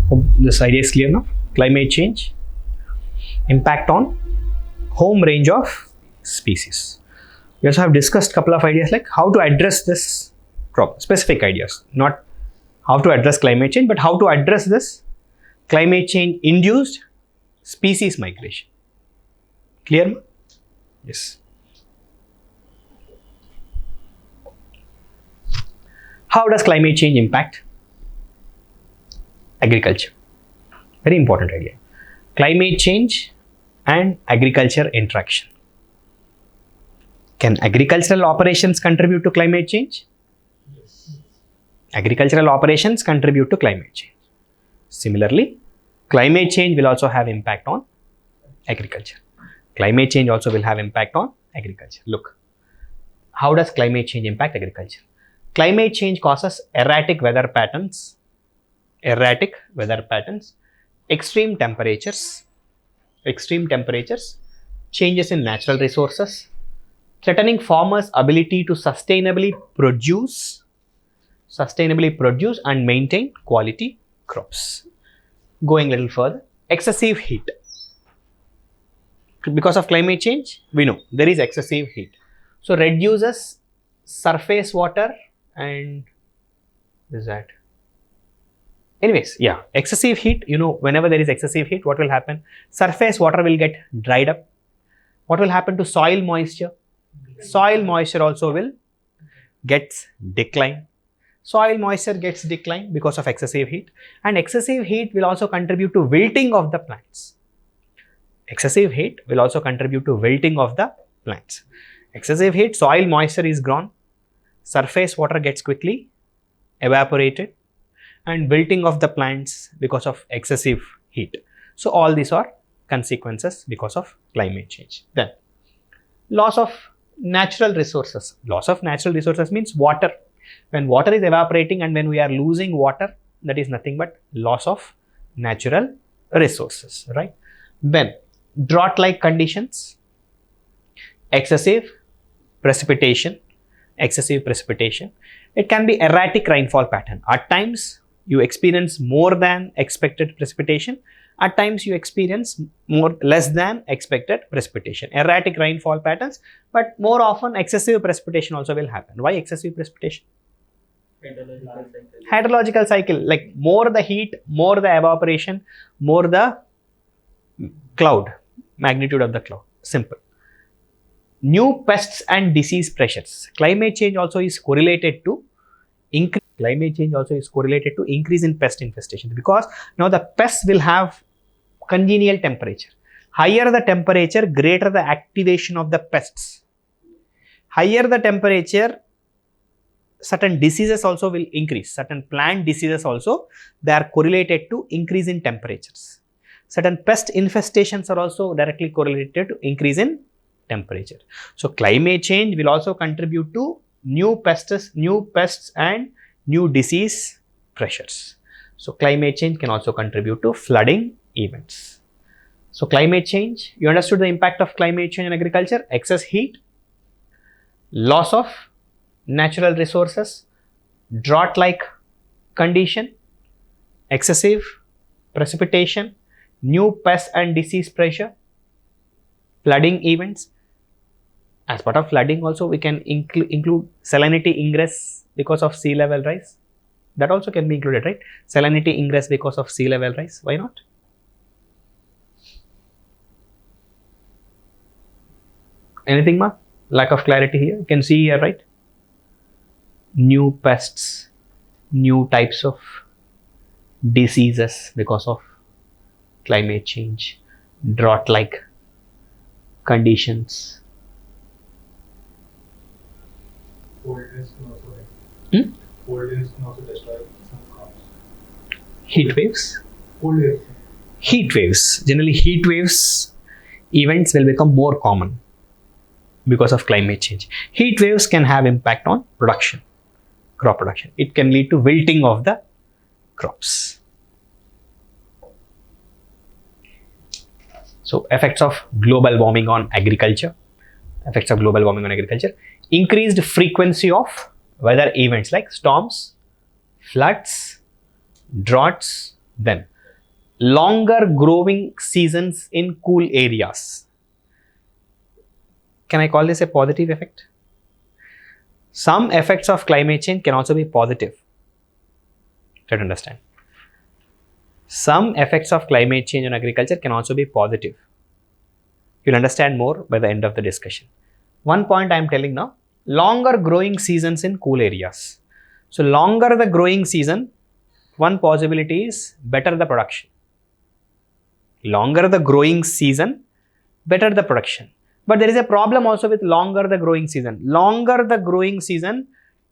Hope this idea is clear now. Climate change, impact on home range of species. We also have discussed a couple of ideas like how to address this problem, specific ideas, not how to address climate change, but how to address this climate change induced species migration. Clear? Yes. How does climate change impact agriculture? Very important idea. Climate change and agriculture interaction. Can agricultural operations contribute to climate change? Yes. Agricultural operations contribute to climate change. Similarly, climate change will also have impact on agriculture. Climate change also will have impact on agriculture. Look, how does climate change impact agriculture? Climate change causes erratic weather patterns, extreme temperatures, changes in natural resources, threatening farmers' ability to sustainably produce and maintain quality crops. Going a little further, excessive heat. Because of climate change, we know there is excessive heat. So reduces surface water and is that? Anyways, yeah, excessive heat, whenever there is excessive heat, what will happen? Surface water will get dried up. What will happen to soil moisture? Soil moisture also will gets decline. Soil moisture gets declined because of excessive heat, and excessive heat will also contribute to wilting of the plants. Excessive heat will also contribute to wilting of the plants. Excessive heat, soil moisture is gone, surface water gets quickly evaporated, and wilting of the plants because of excessive heat. So all these are consequences because of climate change. Then loss of natural resources. Loss of natural resources means water. When water is evaporating and when we are losing water, that is nothing but loss of natural resources, right? Then drought-like conditions, excessive precipitation. It can be erratic rainfall pattern. At times you experience more than expected precipitation. At times you experience less than expected precipitation. Erratic rainfall patterns, but more often excessive precipitation also will happen. Why excessive precipitation? Hydrological cycle, like more the heat, more the evaporation, more the cloud, magnitude of the cloud. Simple. New pests and disease pressures. Climate change also is correlated to increase in pest infestation, because now the pests will have congenial temperature. Higher the temperature, greater the activation of the pests. Higher the temperature, certain diseases also will increase. Certain plant diseases also, they are correlated to increase in temperatures. Certain pest infestations are also directly correlated to increase in temperature. So climate change will also contribute to new pests and new disease pressures. So climate change can also contribute to flooding events. So climate change, you understood the impact of climate change in agriculture: excess heat, loss of natural resources, drought-like condition, excessive precipitation, new pest and disease pressure, flooding events. As part of flooding also, we can include salinity ingress because of sea level rise. That also can be included, right? Salinity ingress because of sea level rise. Why not? Anything, ma? Lack of clarity here. You can see here, right? New pests, new types of diseases because of climate change, drought-like conditions. Coldness can also destroy some crops. Heat waves? Cold waves. Heat waves. Generally, heat waves events will become more common because of climate change. Heat waves can have impact on production, crop production. It can lead to wilting of the crops. So effects of global warming on agriculture. Increased frequency of weather events like storms, floods, droughts. Then longer growing seasons in cool areas. Can I call this a positive effect? Some effects of climate change can also be positive. Try to understand. Some effects of climate change on agriculture can also be positive. You'll understand more by the end of the discussion. One point I am telling now, longer growing seasons in cool areas. So longer the growing season, one possibility is better the production. Longer the growing season, better the production. But there is a problem also with longer the growing season. Longer the growing season,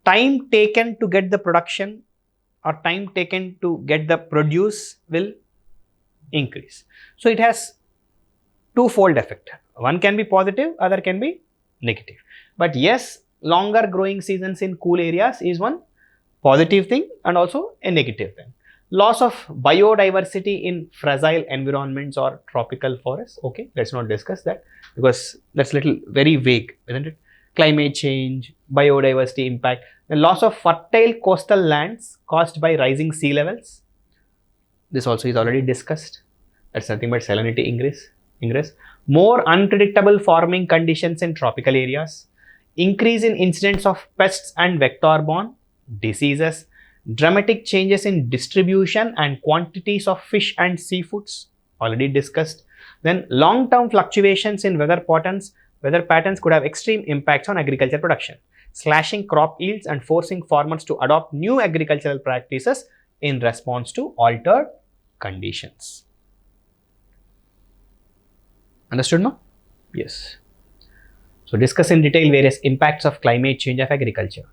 time taken to get the production or time taken to get the produce will increase. So it has twofold effect. One can be positive, other can be negative. But yes, longer growing seasons in cool areas is one positive thing and also a negative thing. Loss of biodiversity in fragile environments or tropical forests. Okay, let's not discuss that because that's little very vague, isn't it? Climate change, biodiversity impact, the loss of fertile coastal lands caused by rising sea levels. This also is already discussed. That's nothing but salinity ingress. More unpredictable farming conditions in tropical areas. Increase in incidence of pests and vector-borne diseases. Dramatic changes in distribution and quantities of fish and seafoods. Already discussed. Then long-term fluctuations in weather patterns could have extreme impacts on agriculture production, slashing crop yields and forcing farmers to adopt new agricultural practices in response to altered conditions. Understood now? Yes. So discuss in detail various impacts of climate change of agriculture.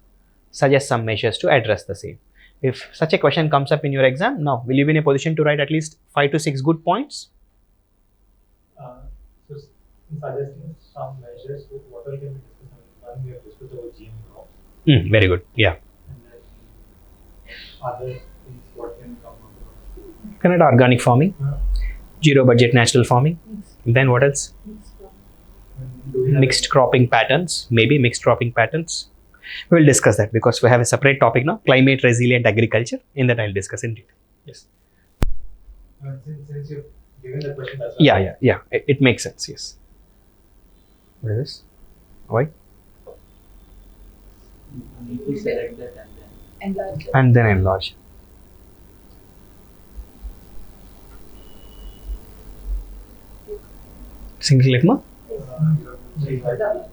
Suggest some measures to address the same. If such a question comes up in your exam, now will you be in a position to write at least 5 to 6 good points? So, in suggesting some measures, what all can we discuss? One, we have discussed about GM crops. Very good. Yeah. And then other things, what can come up? Can it organic farming, zero budget natural farming. Then what else? Do we have Mixed cropping patterns, maybe mixed cropping patterns. We will discuss that because we have a separate topic now, climate resilient agriculture. In that I'll discuss in detail. Yes. Since you've given the question, that's Yeah. It makes sense. Yes. What is this? Why? You need to select that and then enlarge. And then enlarge. Single click ma? you have to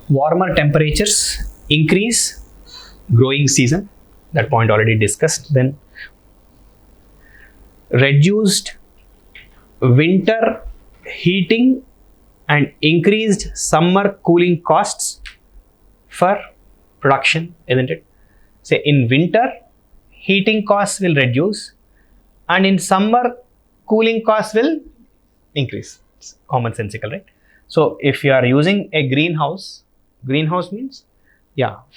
Warmer temperatures increase growing season. That point already discussed. Then reduced winter heating and increased summer cooling costs for production, isn't it? Say in winter, heating costs will reduce and in summer, cooling costs will increase. It's commonsensical, right? So if you are using a greenhouse means,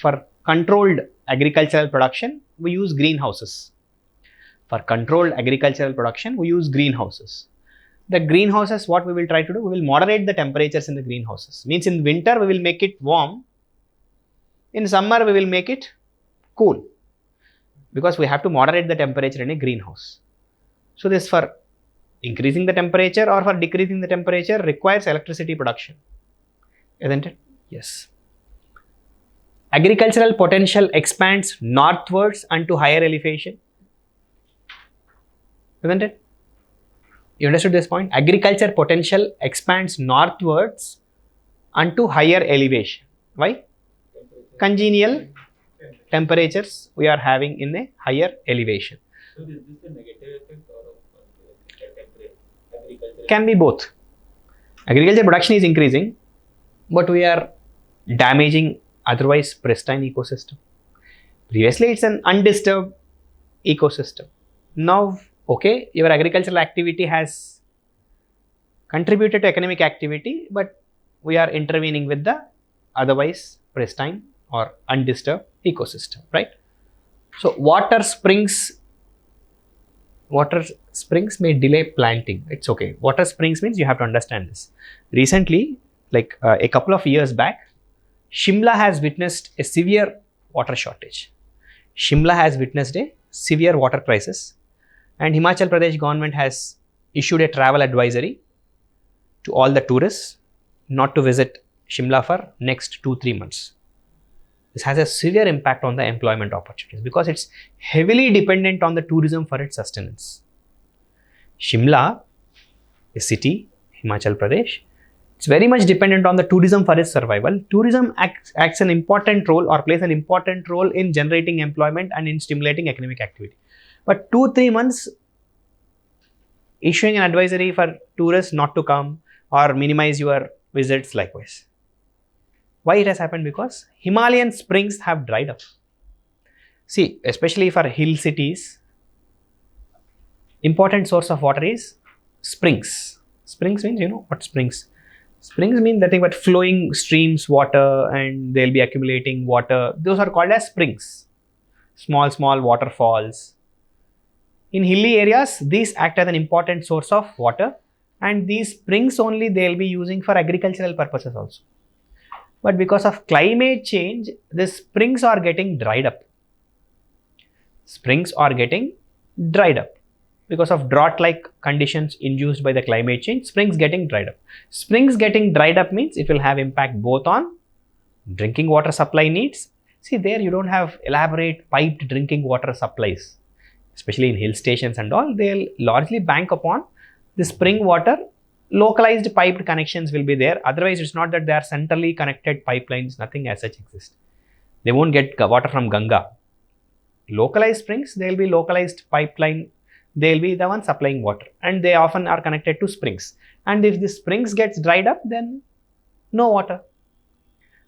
for controlled agricultural production, we use greenhouses. For controlled agricultural production, we use greenhouses. The greenhouses, what we will try to do, we will moderate the temperatures in the greenhouses. Means in winter, we will make it warm. In summer, we will make it cool. Because we have to moderate the temperature in a greenhouse. So this for increasing the temperature or for decreasing the temperature requires electricity production. Isn't it? Yes. Agricultural potential expands northwards and to higher elevation. Isn't it? You understood this point? Agriculture potential expands northwards and to higher elevation. Why? Congenial temperatures we are having in a higher elevation. so is this a negative effect or a temporary agriculture? Can be both. Agriculture production is increasing, but we are damaging otherwise pristine ecosystem. Previously, it's an undisturbed ecosystem. Now, okay, your agricultural activity has contributed to economic activity, but we are intervening with the otherwise pristine or undisturbed ecosystem, right? So, water springs water springs may delay planting. It's okay. Water springs means you have to understand this. Recently, like a couple of years back, Shimla has witnessed a severe water shortage. Shimla has witnessed a severe water crisis, and Himachal Pradesh government has issued a travel advisory to all the tourists not to visit Shimla for next 2-3 months. This has a severe impact on the employment opportunities because it's heavily dependent on the tourism for its sustenance. Shimla, a city, Himachal Pradesh, it's very much dependent on the tourism for its survival. Tourism acts an important role or plays an important role in generating employment and in stimulating economic activity. But 2-3 months issuing an advisory for tourists not to come or minimize your visits likewise. Why it has happened? Because Himalayan springs have dried up. See, especially for hill cities, important source of water is springs. Springs means, you know what springs? Springs mean nothing but flowing streams, water, and they'll be accumulating water. Those are called as springs. Small waterfalls. In hilly areas, these act as an important source of water, and these springs only they'll be using for agricultural purposes also. But because of climate change, the springs are getting dried up. Springs are getting dried up. Because of drought-like conditions induced by the climate change, springs getting dried up. Springs getting dried up means it will have impact both on drinking water supply needs. See, there you don't have elaborate piped drinking water supplies. Especially in hill stations and all, they'll largely bank upon the spring water. Localized piped connections will be there. Otherwise, it's not that they are centrally connected pipelines. Nothing as such exists. They won't get water from Ganga. Localized springs, they will be localized pipeline. They will be the one supplying water, and they often are connected to springs. And if the springs gets dried up, then no water.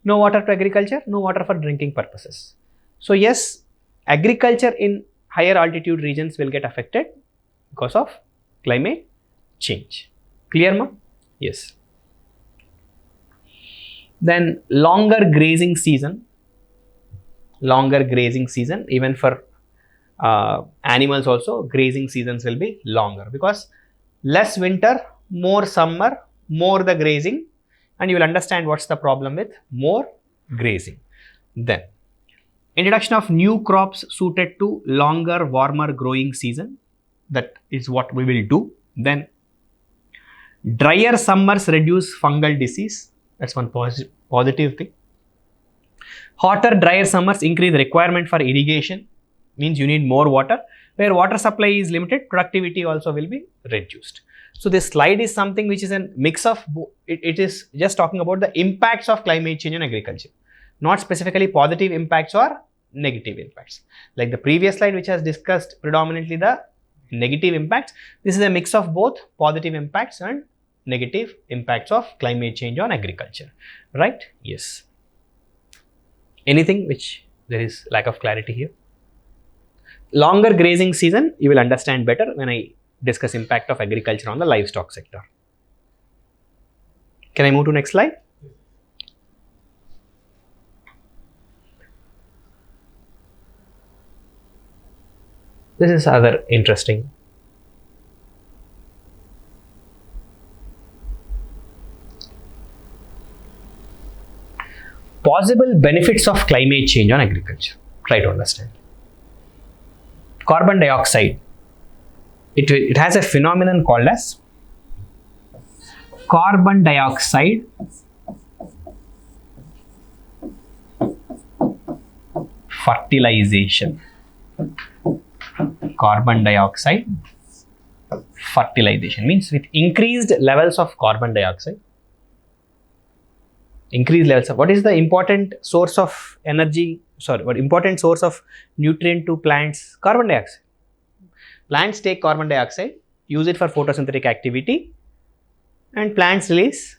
No water to agriculture, no water for drinking purposes. So yes, agriculture in higher altitude regions will get affected because of climate change. Clear, ma? Yes. Then longer grazing season. Longer grazing season, even for animals also, grazing seasons will be longer because less winter, more summer, more the grazing, and you will understand what's the problem with more grazing. Then introduction of new crops suited to longer, warmer growing season. That is what we will do. Then drier summers reduce fungal disease. That's one positive thing. Hotter, drier summers increase requirement for irrigation. Means you need more water. Where water supply is limited, productivity also will be reduced. So this slide is something which is a mix of, it is just talking about the impacts of climate change on agriculture. Not specifically positive impacts or negative impacts. Like the previous slide which has discussed predominantly the negative impacts. This is a mix of both positive impacts and negative impacts of climate change on agriculture, right? Yes. Anything which there is lack of clarity here? Longer grazing season, you will understand better when I discuss impact of agriculture on the livestock sector. Can I move to next slide? This is other interesting. Possible benefits of climate change on agriculture. Try to understand. Carbon dioxide. It has a phenomenon called as carbon dioxide fertilization. Carbon dioxide fertilization means with increased levels of carbon dioxide, increased levels of what is the important source of energy, what important source of nutrient to plants? Carbon dioxide. Plants take carbon dioxide, use it for photosynthetic activity, and plants release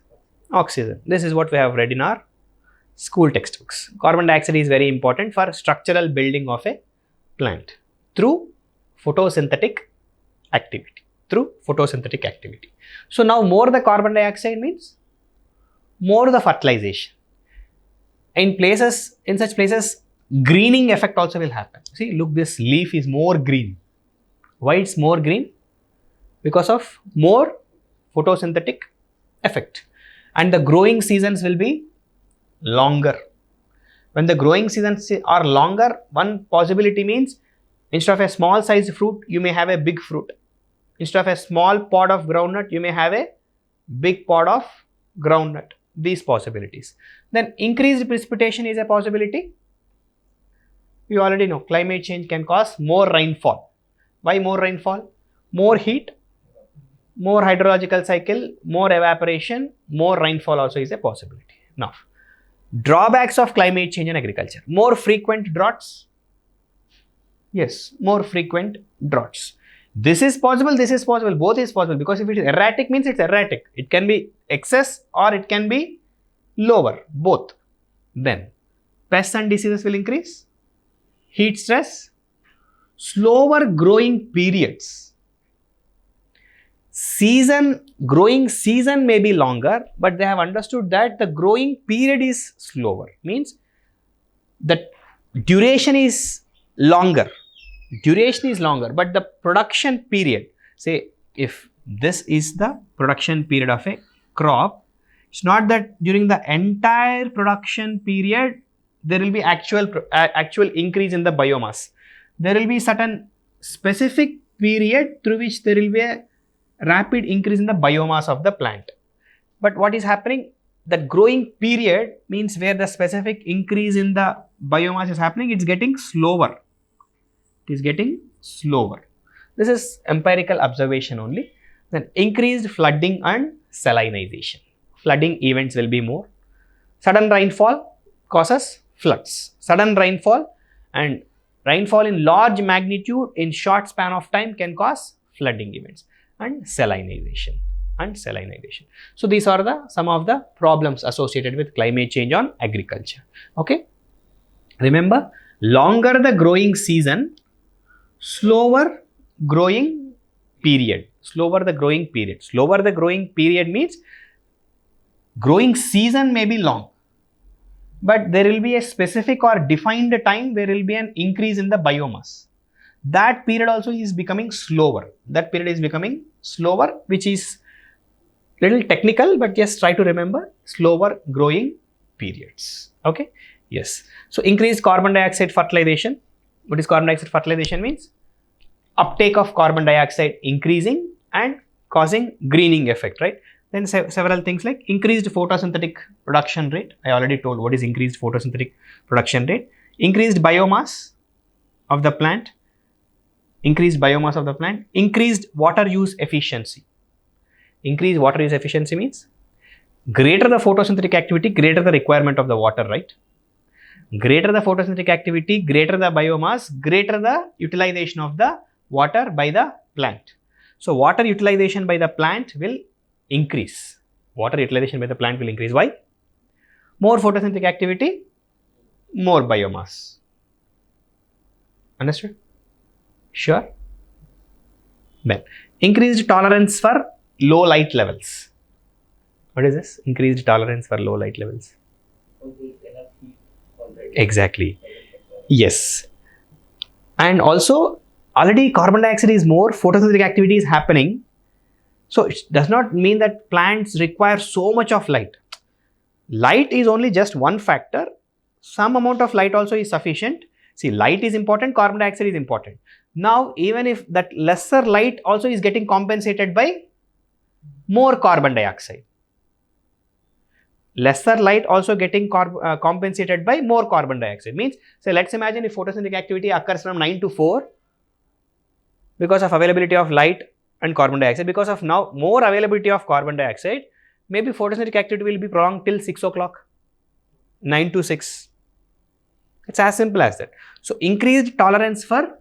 oxygen. This is what we have read in our school textbooks. Carbon dioxide is very important for structural building of a plant through photosynthetic activity. So now more the carbon dioxide means more the fertilization. In such places, greening effect also will happen. See, look, this leaf is more green. Why it's more green? Because of more photosynthetic effect. And the growing seasons will be longer. When the growing seasons are longer, one possibility means instead of a small size fruit, you may have a big fruit. Instead of a small pod of groundnut, you may have a big pod of groundnut. These possibilities. Then increased precipitation is a possibility. We already know climate change can cause more rainfall. Why more rainfall? More heat, more hydrological cycle, more evaporation, more rainfall also is a possibility. Now, drawbacks of climate change in agriculture. More frequent droughts. Yes, more frequent droughts. This is possible, both is possible, because if it is erratic means it's erratic. It can be excess or it can be lower, both. Then, pests and diseases will increase. Heat stress, slower growing periods. Growing season may be longer, but they have understood that the growing period is slower. Means the duration is longer. But the production period, say if this is the production period of a crop, it's not that during the entire production period there will be actual increase in the biomass. There will be certain specific period through which there will be a rapid increase in the biomass of the plant. But what is happening? That growing period means where the specific increase in the biomass is happening, it's getting slower. This is empirical observation only. Then increased flooding and salinization. Flooding events will be more. Sudden rainfall causes floods. Sudden rainfall and rainfall in large magnitude in short span of time can cause flooding events and salinization. So these are some of the problems associated with climate change on agriculture. Okay. Remember, longer the growing season, slower growing period. Slower the growing period means growing season may be long, but there will be a specific or defined time where will be an increase in the biomass. That period also is becoming slower. Which is little technical, but just try to remember slower growing periods. Okay. Yes. So increased carbon dioxide fertilization. What is carbon dioxide fertilization means? Uptake of carbon dioxide increasing and causing greening effect, right? Then several things like increased photosynthetic production rate. I already told what is increased photosynthetic production rate. Increased biomass of the plant. Increased water use efficiency. Increased water use efficiency means greater the photosynthetic activity, greater the requirement of the water, right? Greater the photosynthetic activity, greater the biomass, greater the utilization of the water by the plant. So water utilization by the plant will increase. Why? More photosynthetic activity, more biomass. Understood? Sure? Then, increased tolerance for low light levels. What is this? Increased tolerance for low light levels. Exactly. Yes. And also, already carbon dioxide is more, photosynthetic activity is happening. So it does not mean that plants require so much of light. Light is only just one factor. Some amount of light also is sufficient. See, light is important, carbon dioxide is important. Now, even if that lesser light also is getting compensated by more carbon dioxide. Lesser light also getting compensated by more carbon dioxide. Means, say, let's imagine if photosynthetic activity occurs from 9 to 4 because of availability of light and carbon dioxide. Because of now more availability of carbon dioxide, maybe photosynthetic activity will be prolonged till 6 o'clock, 9 to 6. It's as simple as that. So, increased tolerance for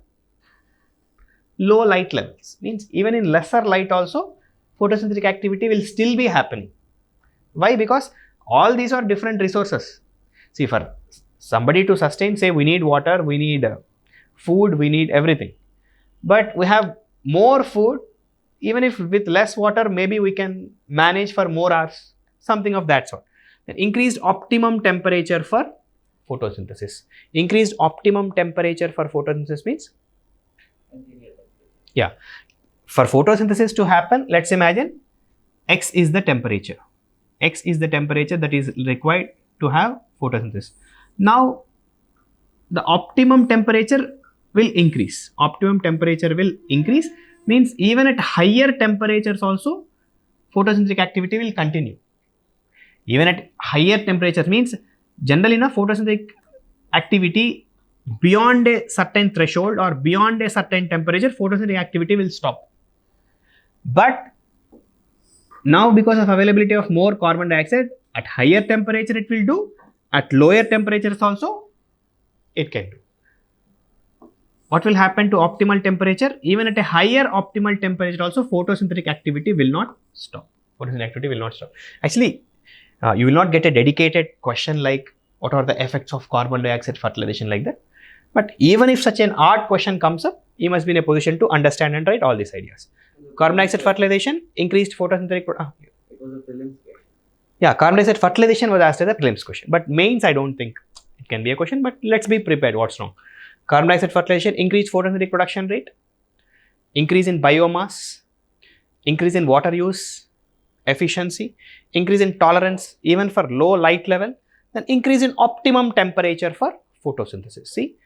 low light levels means even in lesser light also photosynthetic activity will still be happening. Why? Because all these are different resources. See, for somebody to sustain, say we need water, we need food, we need everything. But we have more food, even if with less water, maybe we can manage for more hours, something of that sort. Then increased optimum temperature for photosynthesis. Increased optimum temperature for photosynthesis means Yeah. For photosynthesis to happen, let's imagine X is the temperature. X is the temperature that is required to have photosynthesis. Now, the optimum temperature will increase. Optimum temperature will increase means even at higher temperatures also photosynthetic activity will continue. Even at higher temperatures means generally na photosynthetic activity beyond a certain threshold or beyond a certain temperature, photosynthetic activity will stop. But now because of availability of more carbon dioxide, at higher temperature it will do, at lower temperatures also it can do. What will happen to optimal temperature? Even at a higher optimal temperature also photosynthetic activity will not stop. Photosynthetic activity will not stop. Actually, you will not get a dedicated question like what are the effects of carbon dioxide fertilization like that. But even if such an odd question comes up, you must be in a position to understand and write all these ideas. Carbon dioxide fertilization, increased photosynthetic. It was a prelims question. Yeah, carbon dioxide fertilization was asked as a prelims question. But mains, I don't think it can be a question. But let's be prepared. What's wrong? Carbon dioxide fertilization, increased photosynthetic production rate, increase in biomass, increase in water use, efficiency, increase in tolerance even for low light level, then increase in optimum temperature for photosynthesis. See,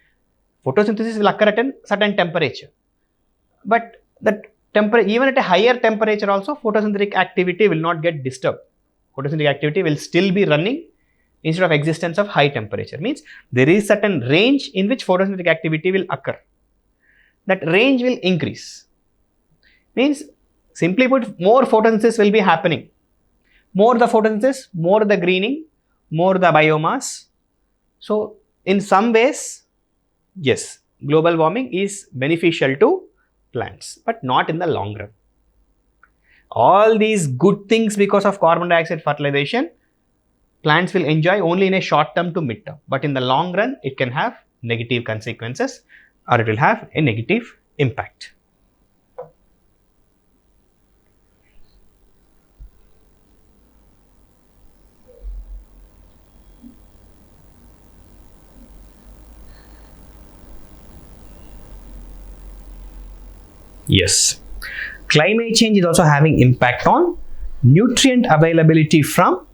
photosynthesis will occur at a certain temperature, but that even at a higher temperature also photosynthetic activity will not get disturbed. Photosynthetic activity will still be running instead of existence of high temperature. Means there is certain range in which photosynthetic activity will occur. That range will increase. Means simply put, more photosynthesis will be happening. More the photosynthesis, more the greening, more the biomass. So in some ways, yes, global warming is beneficial to plants, but not in the long run. All these good things because of carbon dioxide fertilization, plants will enjoy only in a short term to mid term, but in the long run, it can have negative consequences or it will have a negative impact. Yes, climate change is also having impact on nutrient availability from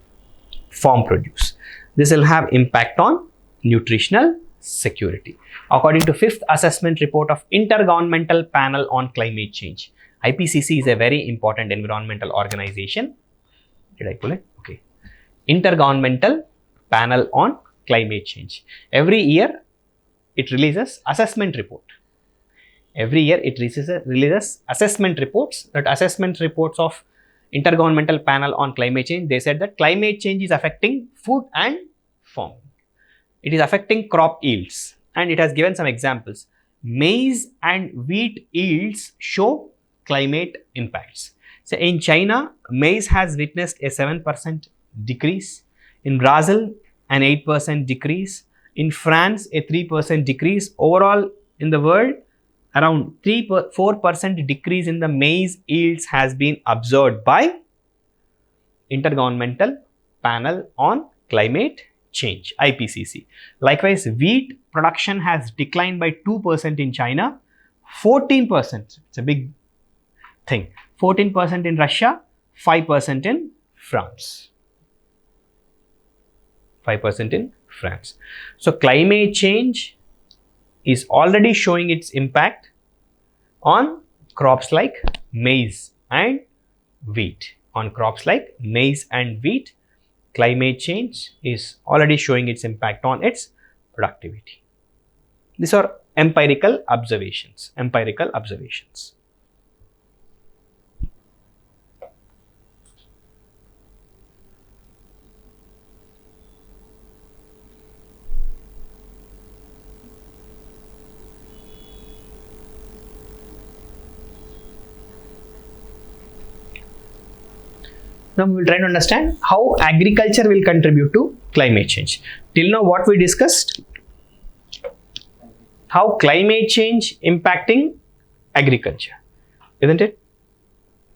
farm produce. This will have impact on nutritional security. According to 5th assessment report of Intergovernmental Panel on Climate Change, IPCC is a very important environmental organization. Did I pull it? Okay. Intergovernmental Panel on Climate Change. Every year it releases assessment report. Every year it releases assessment reports. That assessment reports of Intergovernmental Panel on Climate Change, they said that climate change is affecting food and farming. It is affecting crop yields, and it has given some examples. Maize and wheat yields show climate impacts. So in China, maize has witnessed a 7% decrease. In Brazil, an 8% decrease. In France, a 3% decrease. Overall, in the world, around 4% decrease in the maize yields has been observed by Intergovernmental Panel on Climate Change, IPCC. Likewise, wheat production has declined by 2% in China, 14%, it's a big thing, 14% in Russia, 5% in France. 5% in France. So climate change is already showing its impact on crops like maize and wheat. On crops like maize and wheat, climate change is already showing its impact on its productivity. These are empirical observations. Empirical observations. Now we will try to understand how agriculture will contribute to climate change. Till now what we discussed? How climate change impacting agriculture, isn't it?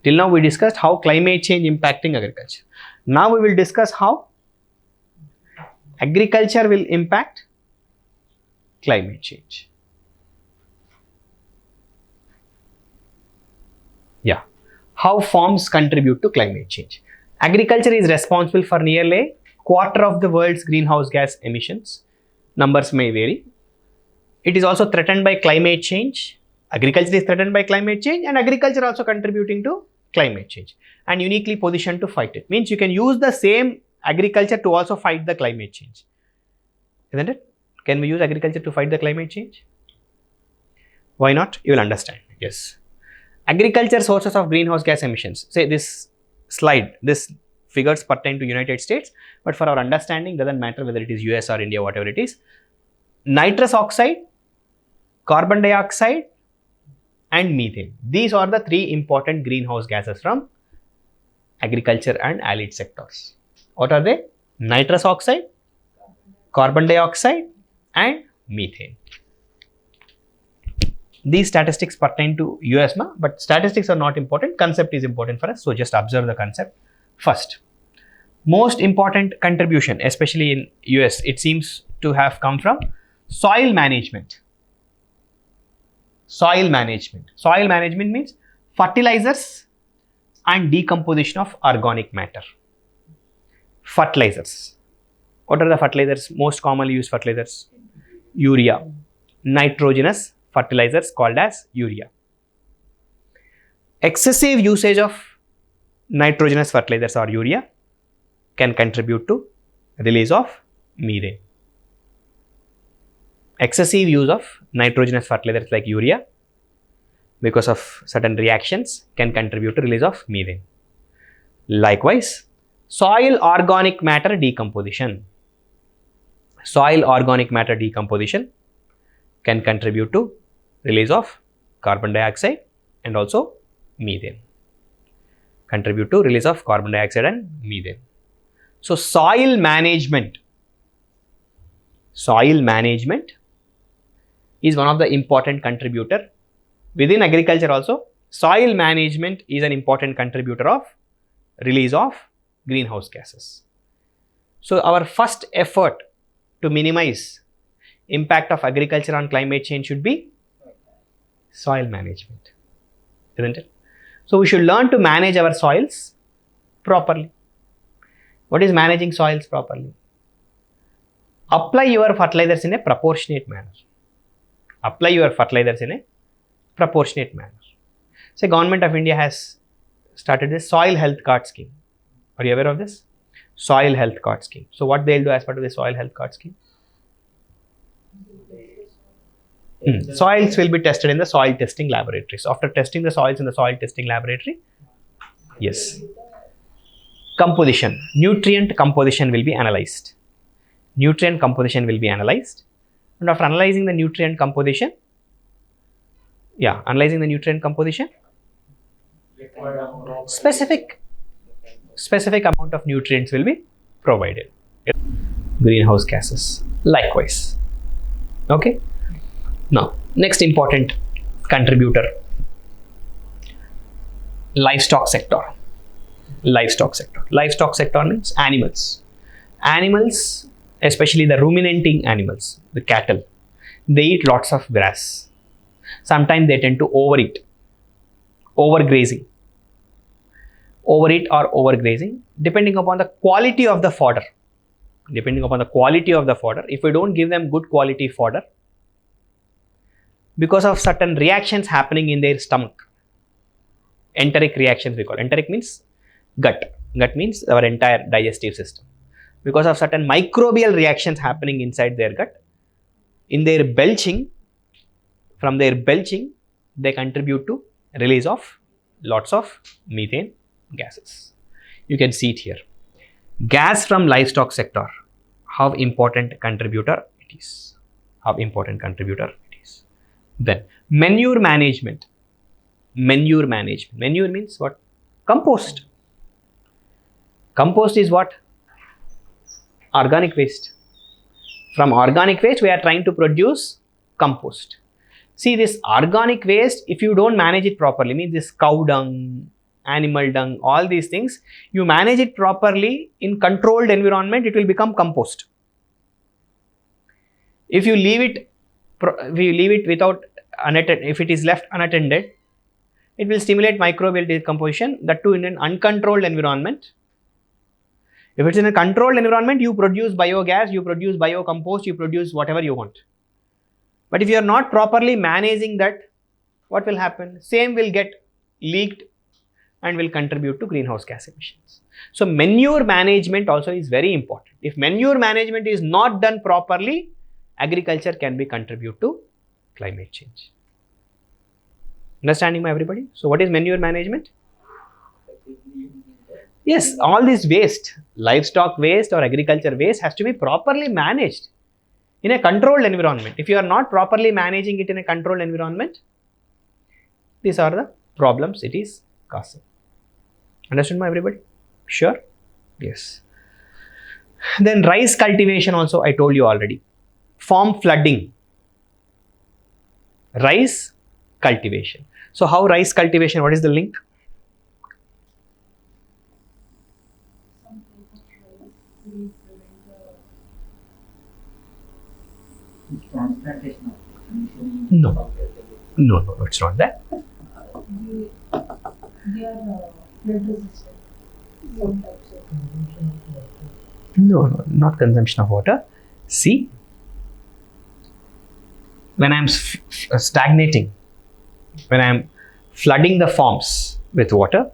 Till now we discussed how climate change impacting agriculture. Now we will discuss how agriculture will impact climate change. Yeah. How farms contribute to climate change. Agriculture is responsible for nearly a quarter of the world's greenhouse gas emissions. Numbers may vary. It is also threatened by climate change. Agriculture is threatened by climate change, and agriculture also contributing to climate change and uniquely positioned to fight it. Means you can use the same agriculture to also fight the climate change. Isn't it? Can we use agriculture to fight the climate change? Why not? You will understand. Yes. Agriculture sources of greenhouse gas emissions. Say this slide, this figures pertain to United States, but for our understanding, doesn't matter whether it is US or India, whatever it is. Nitrous oxide, carbon dioxide, and methane. These are the three important greenhouse gases from agriculture and allied sectors. What are they? Nitrous oxide, carbon dioxide, and methane. These statistics pertain to US, but statistics are not important. Concept is important for us. So just observe the concept. First, most important contribution, especially in US, it seems to have come from soil management. Soil management. Soil management means fertilizers and decomposition of organic matter. Fertilizers. What are the fertilizers? Most commonly used fertilizers? Urea. Nitrogenous fertilizers called as urea. Excessive usage of nitrogenous fertilizers or urea can contribute to release of methane. Excessive use of nitrogenous fertilizers like urea because of certain reactions can contribute to release of methane. Likewise, soil organic matter decomposition. Soil organic matter decomposition can contribute to release of carbon dioxide and also methane. Contribute to release of carbon dioxide and methane. So soil management is one of the important contributor. Within agriculture also, soil management is an important contributor of release of greenhouse gases. So our first effort to minimize impact of agriculture on climate change should be soil management, isn't it? So we should learn to manage our soils properly. What is managing soils properly? Apply your fertilizers in a proportionate manner. Apply your fertilizers in a proportionate manner. Say Government of India has started this soil health card scheme. Are you aware of this? Soil health card scheme. So what they'll do as part of the soil health card scheme? Soils will be tested in the soil testing laboratories. After testing the soils in the soil testing laboratory, yes, composition, nutrient composition will be analyzed. Nutrient composition will be analyzed, and after analyzing the nutrient composition, specific amount of nutrients will be provided. Greenhouse gases, likewise. Okay. Now, next important contributor, livestock sector. Livestock sector means animals. Animals, especially the ruminating animals, the cattle, they eat lots of grass. Sometimes they tend to overeat, overgrazing. Overeat or overgrazing, depending upon the quality of the fodder. If we don't give them good quality fodder, because of certain reactions happening in their stomach, enteric reactions we call. Enteric means gut. Gut means our entire digestive system. Because of certain microbial reactions happening inside their gut, in their belching, from their belching, they contribute to release of lots of methane gases. You can see it here. Gas from livestock sector, how important contributor it is. Then manure management. Manure means what? Compost. Compost is what? Organic waste. From organic waste, we are trying to produce compost. See, this organic waste, if you don't manage it properly, means this cow dung, animal dung, all these things, you manage it properly in controlled environment, it will become compost. If you leave it without unattended, if it is left unattended, it will stimulate microbial decomposition, that too in an uncontrolled environment. If it's in a controlled environment, you produce biogas, you produce biocompost, you produce whatever you want. But if you are not properly managing that, what will happen? Same will get leaked and will contribute to greenhouse gas emissions. So manure management also is very important. If manure management is not done properly, agriculture can be contribute to climate change. Understanding, my everybody? So what is manure management? Yes, all this waste, livestock waste or agriculture waste has to be properly managed in a controlled environment. If you are not properly managing it in a controlled environment, these are the problems it is causing. Understood, my everybody? Sure? Yes. Then rice cultivation also I told you already. Farm flooding. Rice cultivation. So how rice cultivation, what is the link? Transplantation of No, it's not that. They are flood resistant. Some types of No, not consumption of water. See, when I'm stagnating, when I'm flooding the farms with water,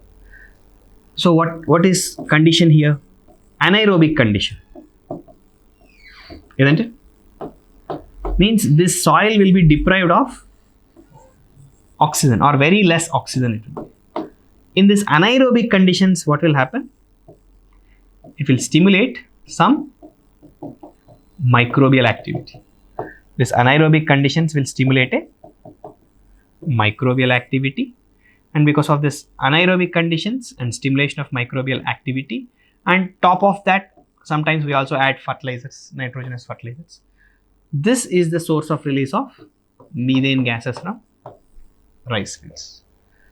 so what is condition here? Anaerobic condition, isn't it? Means this soil will be deprived of oxygen or very less oxygen it will be. In this anaerobic conditions, what will happen? It will stimulate some microbial activity. This anaerobic conditions will stimulate a microbial activity, and because of this anaerobic conditions and stimulation of microbial activity, and top of that sometimes we also add fertilizers, nitrogenous fertilizers. This is the source of release of methane gases from rice fields.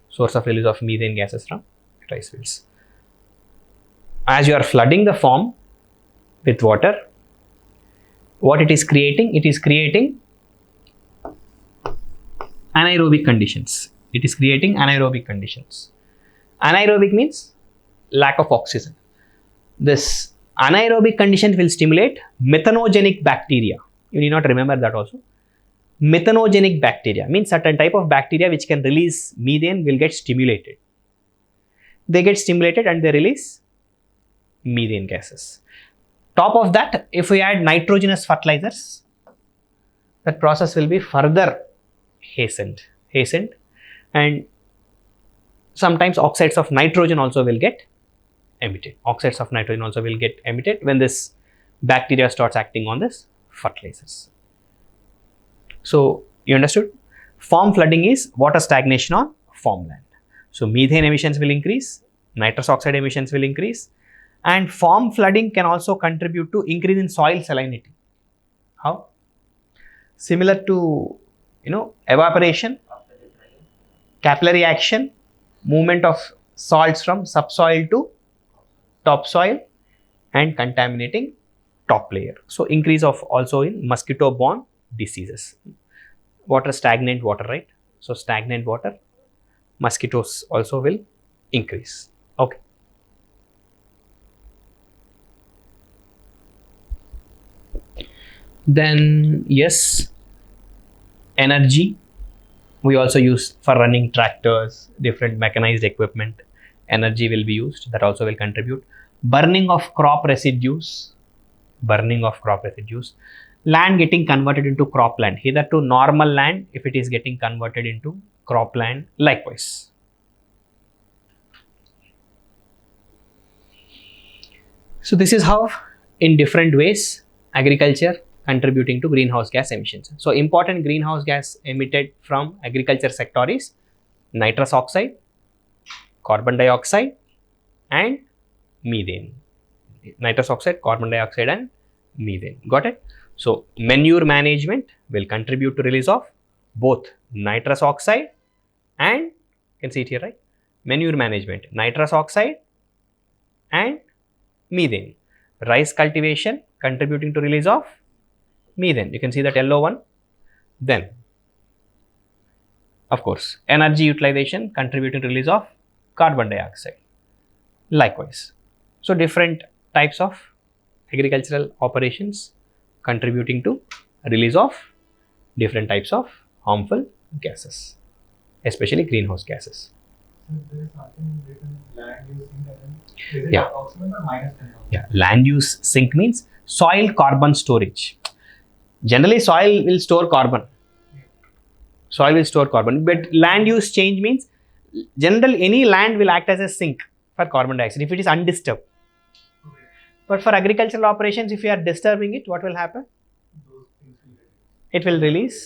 Source of release of methane gases from rice fields. As you are flooding the farm with water, what it is creating? It is creating anaerobic conditions. It is creating anaerobic conditions. Anaerobic means lack of oxygen. This anaerobic condition will stimulate methanogenic bacteria. You need not remember that also. Methanogenic bacteria means certain type of bacteria which can release methane will get stimulated. They get stimulated and they release methane gases. Top of that, if we add nitrogenous fertilizers, that process will be further hastened, and sometimes oxides of nitrogen also will get emitted. Oxides of nitrogen also will get emitted when this bacteria starts acting on this fertilizers. So you understood? Farm flooding is water stagnation on farmland. So methane emissions will increase, nitrous oxide emissions will increase, and farm flooding can also contribute to increase in soil salinity. How? Similar to evaporation, capillary action, movement of salts from subsoil to topsoil and contaminating top layer. So increase of also in mosquito borne diseases. Water, stagnant water, right? So stagnant water, mosquitoes also will increase. Okay. Then yes, energy we also use for running tractors, different mechanized equipment. Energy will be used, that also will contribute. Burning of crop residues, land getting converted into cropland. Hitherto normal land, if it is getting converted into cropland, likewise. So this is how in different ways agriculture contributing to greenhouse gas emissions. So important greenhouse gas emitted from agriculture sector is nitrous oxide, carbon dioxide and methane. Nitrous oxide, carbon dioxide and methane. Got it? So manure management will contribute to release of both nitrous oxide and, you can see it here, right? Manure management, nitrous oxide and methane. Rice cultivation contributing to release of methane. You can see that yellow one. Then Of course, energy utilization contributing to release of carbon dioxide. Likewise, so different types of agricultural operations contributing to release of different types of harmful gases, especially greenhouse gases. So there is something written land use sink and then is it Yeah. approximate or minus 10? Yeah, land use sink means soil carbon storage. Generally, soil will store carbon. Soil will store carbon, but land use change means generally any land will act as a sink for carbon dioxide if it is undisturbed. Okay. But for agricultural operations, if you are disturbing it, what will happen? Those things will get. It will release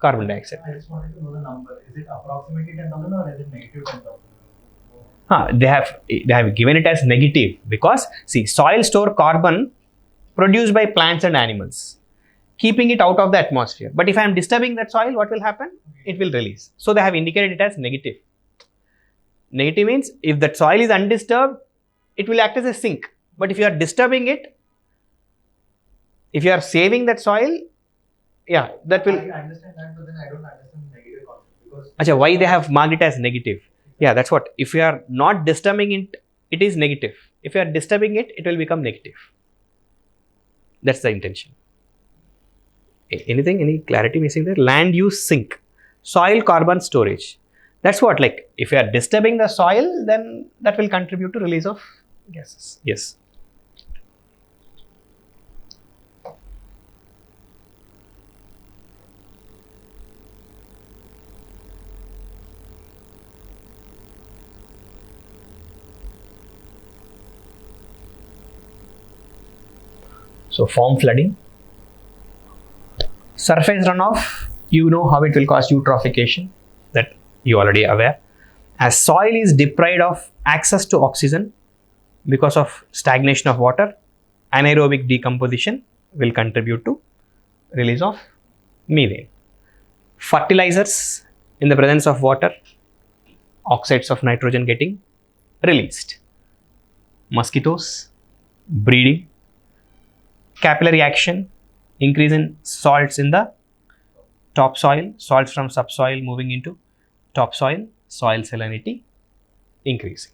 carbon dioxide. I just wanted to know the number. Is it approximately 10,000 or is it negative 10,000? They have given it as negative because see, soil store carbon produced by plants and animals, keeping it out of the atmosphere. But if I am disturbing that soil, what will happen? It will release. So they have indicated it as negative. Negative means if that soil is undisturbed, it will act as a sink. But if you are disturbing it, if you are saving that soil, yeah, that will. I understand that, but then I don't understand the negative concept because. Achha, why they have marked it as negative? Yeah, that's what. If you are not disturbing it, it is negative. If you are disturbing it, it will become negative. That's the intention. Anything, any clarity missing there? Land use sink, soil carbon storage. That's what, like, if you are disturbing the soil, then that will contribute to release of gases. Yes. So form flooding. Surface runoff, you know how it will cause eutrophication, that you already aware. As soil is deprived of access to oxygen because of stagnation of water, anaerobic decomposition will contribute to release of methane. Fertilizers, in the presence of water, oxides of nitrogen getting released. Mosquitoes, breeding, capillary action, increase in salts in the topsoil, salts from subsoil moving into topsoil, soil salinity increasing.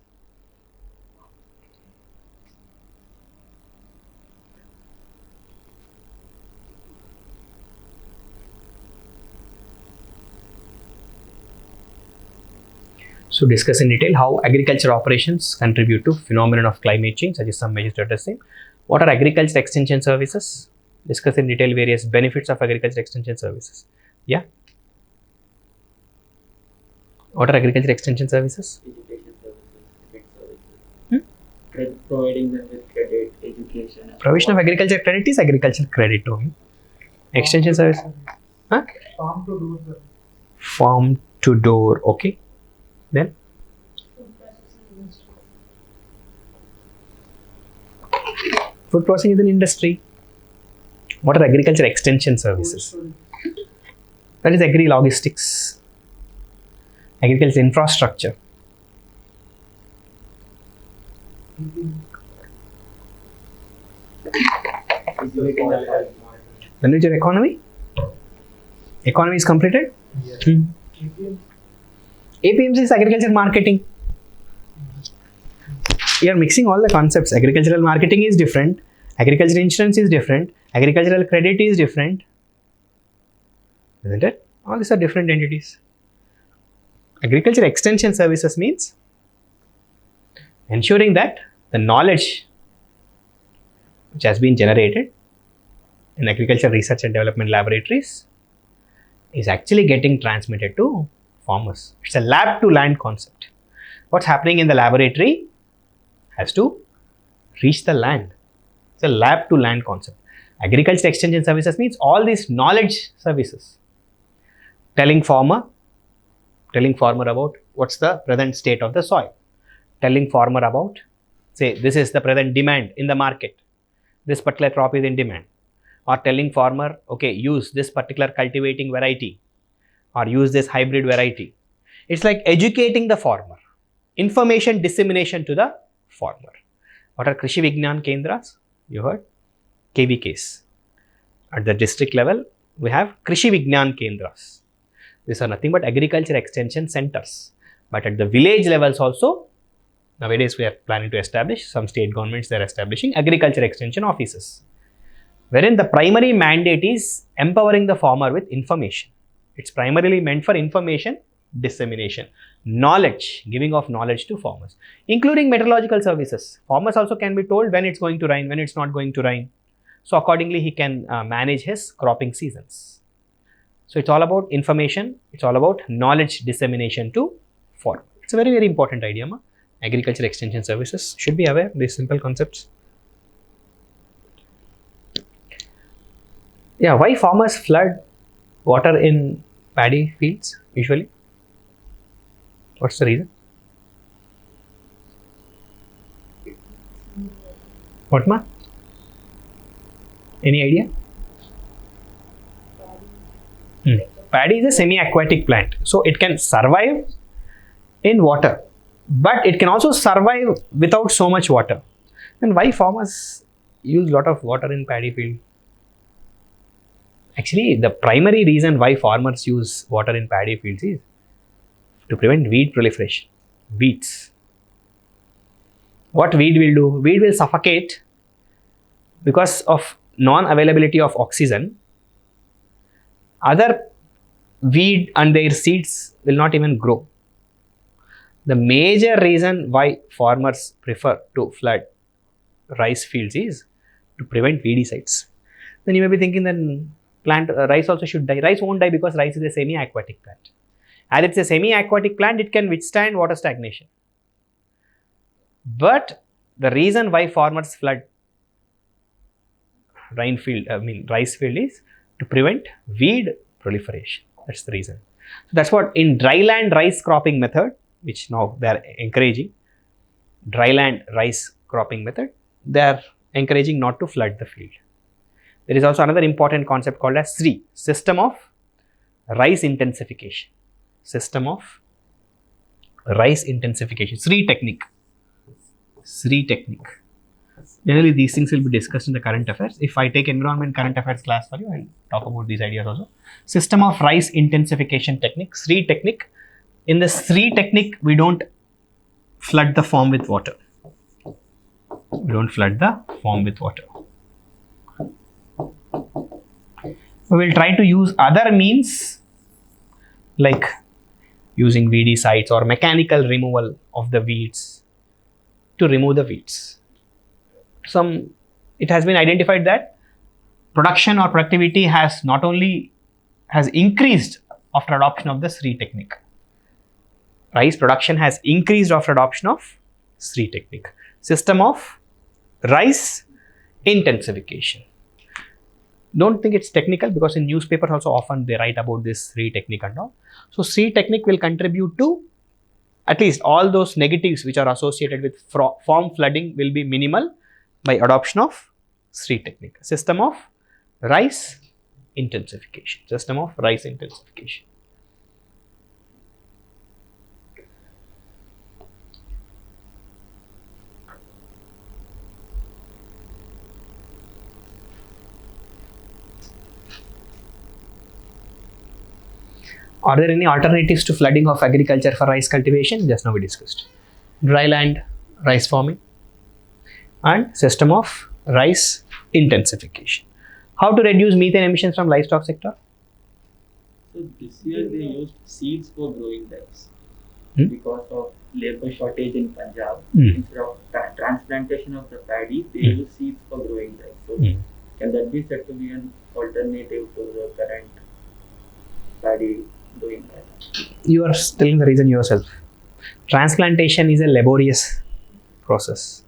So discuss in detail how agriculture operations contribute to phenomenon of climate change, such as some measures to address them. What are agriculture extension services? Discuss in detail various benefits of agriculture extension services. Yeah. What are agriculture extension services? Education services, credit services. Providing them with credit, education. Provision of agriculture credit is agriculture credit only. Extension service. Huh? Farm to do the Farm to door. Okay. Then food processing is an industry. What are agriculture extension services? That is agri logistics, agriculture infrastructure. When is your economy? Economy is completed. Yes. APMC is agriculture marketing. You are mixing all the concepts. Agricultural marketing is different. Agriculture insurance is different. Agricultural credit is different. Isn't it? All these are different entities. Agriculture extension services means ensuring that the knowledge which has been generated in agriculture research and development laboratories is actually getting transmitted to farmers. It's a lab to land concept. What's happening in the laboratory has to reach the land. It's a lab to land concept. Agriculture extension services means all these knowledge services. Telling farmer about what's the present state of the soil. Telling farmer about, say, this is the present demand in the market. This particular crop is in demand. Or telling farmer, okay, use this particular cultivating variety or use this hybrid variety. It's like educating the farmer. Information dissemination to the farmer. What are Krishi Vignan Kendras? You heard? KVKs. At the district level, we have Krishi Vignan Kendras. These are nothing but agriculture extension centers. But at the village levels also, nowadays we are planning to establish, some state governments, they are establishing agriculture extension offices, wherein the primary mandate is empowering the farmer with information. It's primarily meant for information dissemination, knowledge, giving of knowledge to farmers, including meteorological services. Farmers also can be told when it's going to rain, when it's not going to rain. So accordingly, he can manage his cropping seasons. So it's all about information. It's all about knowledge dissemination to farmers. It's a very, very important idea. Agriculture extension services should be aware of these simple concepts. Yeah, why farmers flood water in paddy fields usually? What's the reason? What, ma? Any idea? Paddy is a semi-aquatic plant, so it can survive in water, but it can also survive without so much water. And why farmers use a lot of water in paddy field? Actually, the primary reason why farmers use water in paddy fields is to prevent weed proliferation. Weeds. What weed will do? Weed will suffocate because of non-availability of oxygen. Other weed and their seeds will not even grow. The major reason why farmers prefer to flood rice fields is to prevent weedicides. Then you may be thinking then rice also should die. Rice won't die because rice is a semi-aquatic plant. As it's a semi-aquatic plant, it can withstand water stagnation. But the reason why farmers flood rice field is to prevent weed proliferation. That's the reason. So that's what in dryland rice cropping method, which now they are encouraging, dryland rice cropping method, they are encouraging not to flood the field. There is also another important concept called as SRI, system of rice intensification. System of rice intensification, SRI technique. SRI technique. Generally, these things will be discussed in the current affairs. If I take environment current affairs class for you, I'll talk about these ideas also. System of rice intensification technique, SRI technique. In the SRI technique, we don't flood the farm with water. We don't flood the farm with water. We will try to use other means like using weedicides or mechanical removal of the weeds to remove the weeds. It has been identified that production or productivity has not only increased after adoption of the SRI technique. Rice production has increased after adoption of SRI technique. System of rice intensification. Don't think it's technical because in newspapers also often they write about this SRI technique and all. So SRI technique will contribute to at least all those negatives which are associated with farm flooding will be minimal by adoption of SRI technique. System of rice intensification. System of rice intensification. Are there any alternatives to flooding of agriculture for rice cultivation? Just now we discussed. Dryland rice farming and system of rice intensification. How to reduce methane emissions from livestock sector? So this year they used seeds for growing rice because of labor shortage in Punjab. Instead of transplantation of the paddy, they use seeds for growing rice. So can that be said to be an alternative to the current paddy doing that? You are telling the reason yourself. Transplantation is a laborious process.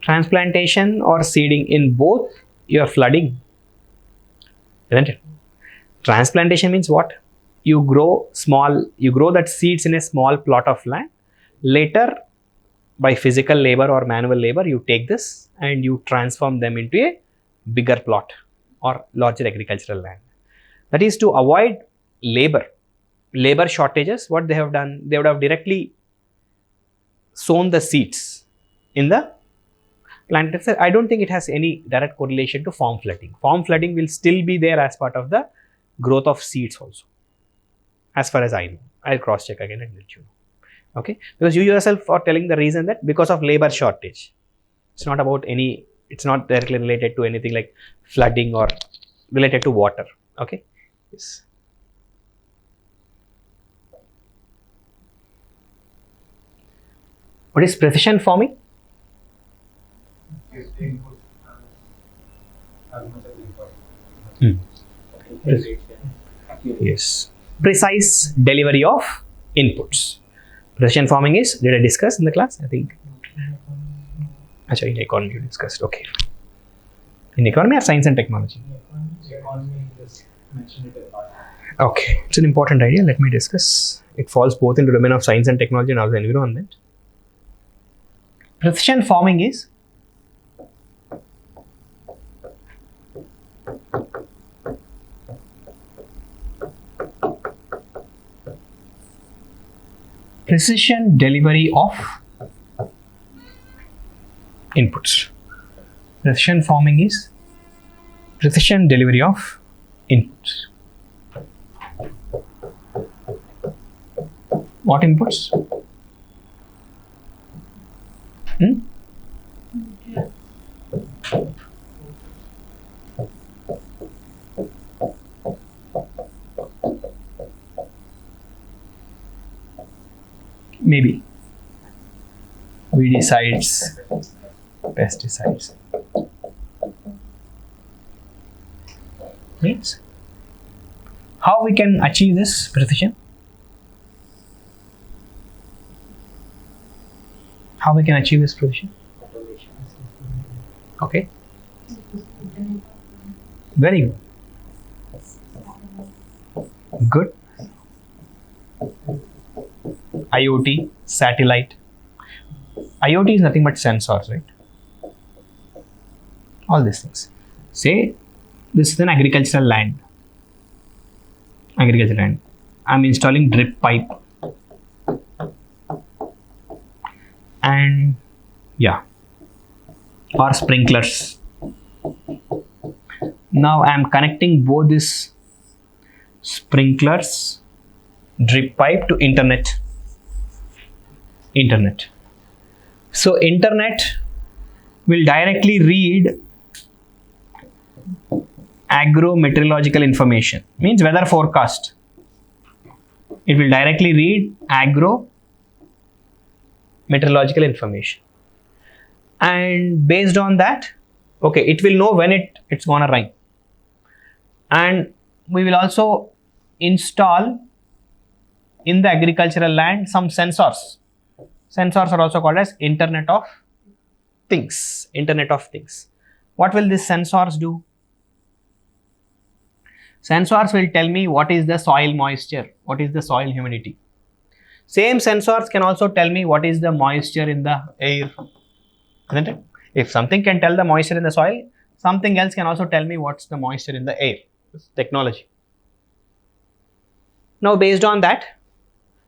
Transplantation or seeding, in both you are flooding, isn't it? Transplantation means what? You grow that seeds in a small plot of land. Later, by physical labor or manual labor, you take this and you transform them into a bigger plot or larger agricultural land. That is to avoid labor shortages. What they have done, they would have directly sown the seeds in the plant itself. I don't think it has any direct correlation to farm flooding. Farm flooding will still be there as part of the growth of seeds also. as far as I know. I'll cross check again and let you know. Okay, because you yourself are telling the reason that because of labor shortage. It's not about any, it's not directly related to anything like flooding or related to water. Okay. Yes. What is precision farming? Is the input as much as important. Accuracy, accuracy. Yes. Precise delivery of inputs. Precision farming is, did I discuss in the class? I think. Achha, in economy you discussed. Okay. In economy or science and technology? Economy just mentioned it a lot. Okay. It's an important idea. Let me discuss. It falls both into the domain of science and technology and also environment. Precision farming is precision delivery of inputs. Precision farming is precision delivery of inputs. What inputs? Maybe weedicides, pesticides. Means how we can achieve this precision? How we can achieve this precision? Okay. Very good. Good. IoT, satellite. IoT is nothing but sensors, right? All these things. Say this is an agricultural land. Agricultural land. I'm installing drip pipe. And yeah, or sprinklers. Now I am connecting both these sprinklers, drip pipe to internet. So internet will directly read agro-meteorological information, means weather forecast. It will directly read agro-meteorological information. And based on that, okay, it will know when it's gonna rain. And we will also install in the agricultural land some sensors. Sensors are also called as Internet of Things. Internet of Things. What will these sensors do? Sensors will tell me what is the soil moisture, what is the soil humidity. Same sensors can also tell me what is the moisture in the air, isn't it? If something can tell the moisture in the soil, something else can also tell me what's the moisture in the air. It's technology. Now based on that,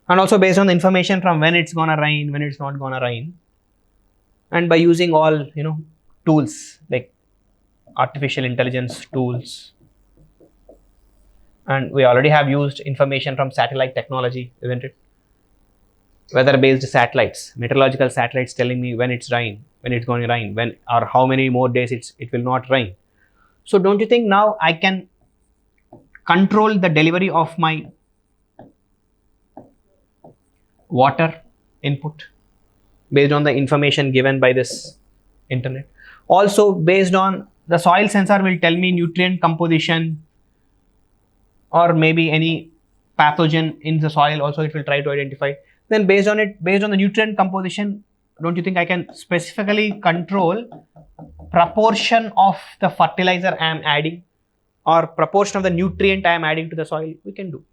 and also based on the information from when it's gonna rain, when it's not gonna rain, and by using all tools like artificial intelligence tools, and we already have used information from satellite technology, isn't it? Weather based satellites, meteorological satellites telling me when it's rain, when it's going to rain, when or how many more days it will not rain. So don't you think now I can control the delivery of my water input based on the information given by this internet? Also based on the soil sensor will tell me nutrient composition or maybe any pathogen in the soil, also it will try to identify. Then based on the nutrient composition, don't you think I can specifically control proportion of the fertilizer I am adding or proportion of the nutrient I am adding to the soil? We can do.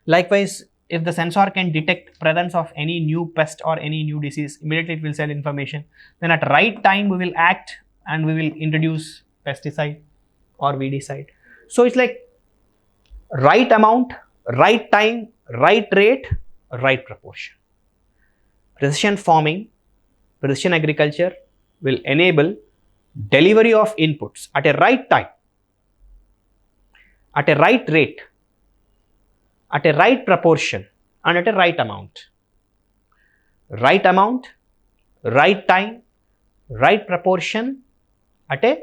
Likewise, if the sensor can detect presence of any new pest or any new disease, immediately it will send information. Then at right time we will act and we will introduce pesticide or weedicide. So it's like right amount, right time, right rate, right proportion. Precision farming, precision agriculture will enable delivery of inputs at a right time, at a right rate, at a right proportion and at a right amount. Right amount, right time, right proportion at a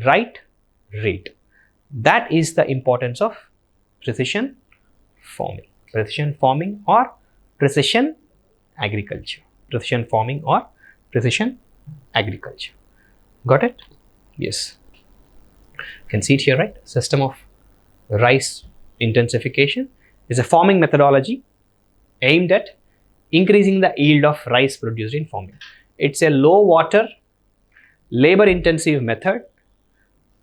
right rate. That is the importance of precision farming. Precision farming or precision agriculture. Precision farming or precision agriculture. Got it? Yes. You can see it here, right? System of rice intensification is a farming methodology aimed at increasing the yield of rice produced in farming. It's a low water, labor intensive method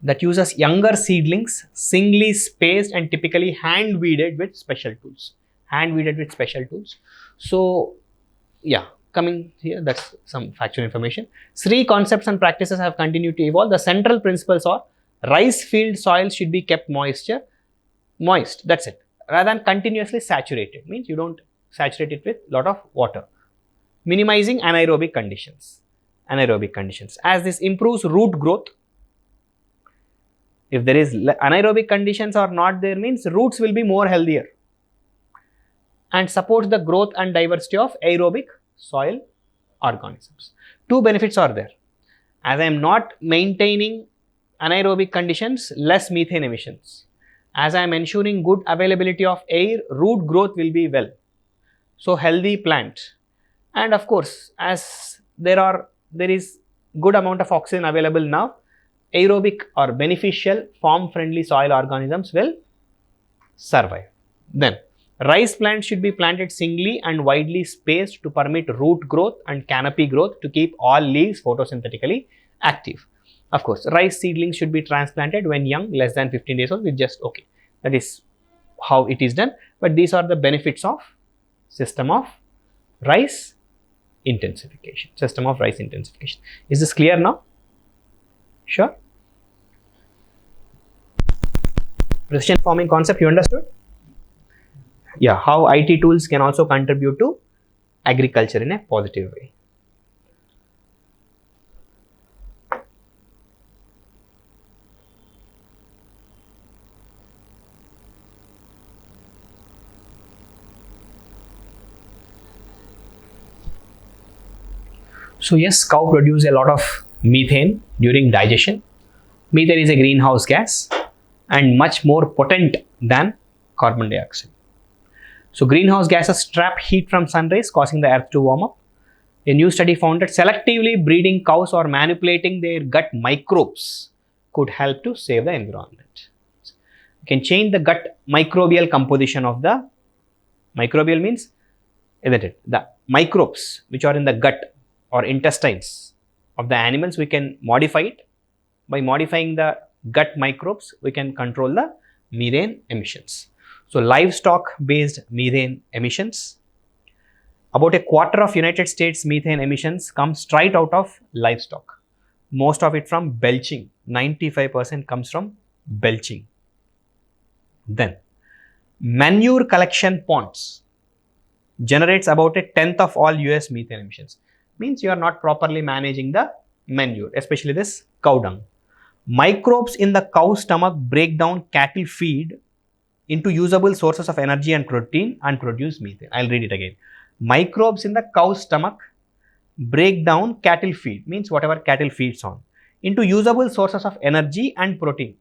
that uses younger seedlings, singly spaced and typically hand weeded with special tools. Hand weeded with special tools. So, yeah, coming here, that's some factual information. Three concepts and practices have continued to evolve. The central principles are rice field soil should be kept moist, that's it, rather than continuously saturated. Means you don't saturate it with lot of water. Minimizing anaerobic conditions. As this improves root growth. If there is anaerobic conditions are not there, means roots will be more healthier and supports the growth and diversity of aerobic soil organisms. Two benefits are there. As I am not maintaining anaerobic conditions, less methane emissions. As I am ensuring good availability of air, root growth will be well. So, healthy plant. And of course, as there is good amount of oxygen available now, aerobic or beneficial farm friendly soil organisms will survive. Then, rice plants should be planted singly and widely spaced to permit root growth and canopy growth to keep all leaves photosynthetically active. Of course, rice seedlings should be transplanted when young, less than 15 days old, with just okay. That is how it is done. But these are the benefits of system of rice intensification. System of rice intensification. Is this clear now? Sure. Precision farming concept you understood? Yeah, how IT tools can also contribute to agriculture in a positive way. So yes, cow produce a lot of methane during digestion. Methane is a greenhouse gas and much more potent than carbon dioxide. So greenhouse gases trap heat from sun rays, causing the earth to warm up. A new study found that selectively breeding cows or manipulating their gut microbes could help to save the environment. You can change the gut microbial composition of the, microbial means, isn't it? The microbes which are in the gut or intestines of the animals, we can modify it. By modifying the gut microbes, we can control the methane emissions. So, livestock based methane emissions. About a quarter of United States methane emissions come straight out of livestock. Most of it from belching. 95% comes from belching. Then, manure collection ponds generates about a tenth of all US methane emissions. Means you are not properly managing the manure, especially this cow dung. Microbes in the cow stomach break down cattle feed into usable sources of energy and protein and produce methane. I'll read it again. Microbes in the cow stomach break down cattle feed, means whatever cattle feeds on, into usable sources of energy and protein,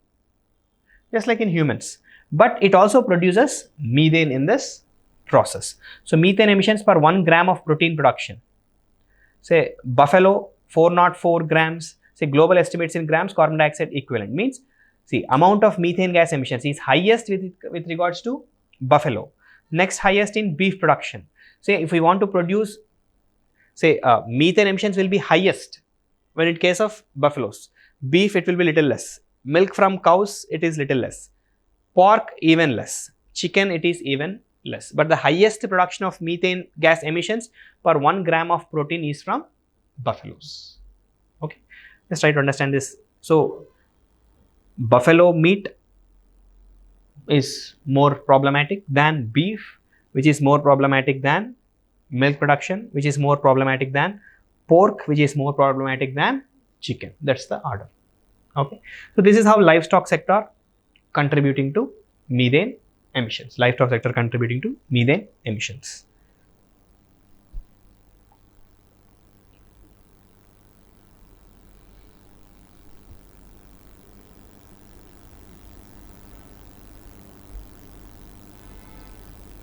just like in humans. But it also produces methane in this process. So, methane emissions per 1 gram of protein production. Say buffalo 404 grams, say global estimates in grams carbon dioxide equivalent, means see amount of methane gas emissions is highest with regards to buffalo, next highest in beef production. Say if we want to produce, say methane emissions will be highest when in case of buffaloes, beef it will be little less, milk from cows it is little less, pork even less, chicken it is even less, but the highest production of methane gas emissions per 1 gram of protein is from buffaloes. Okay, let's try to understand this. So, buffalo meat is more problematic than beef, which is more problematic than milk production, which is more problematic than pork, which is more problematic than chicken. That's the order. Okay, so this is how livestock sector contributing to methane emissions. Livestock sector contributing to methane emissions.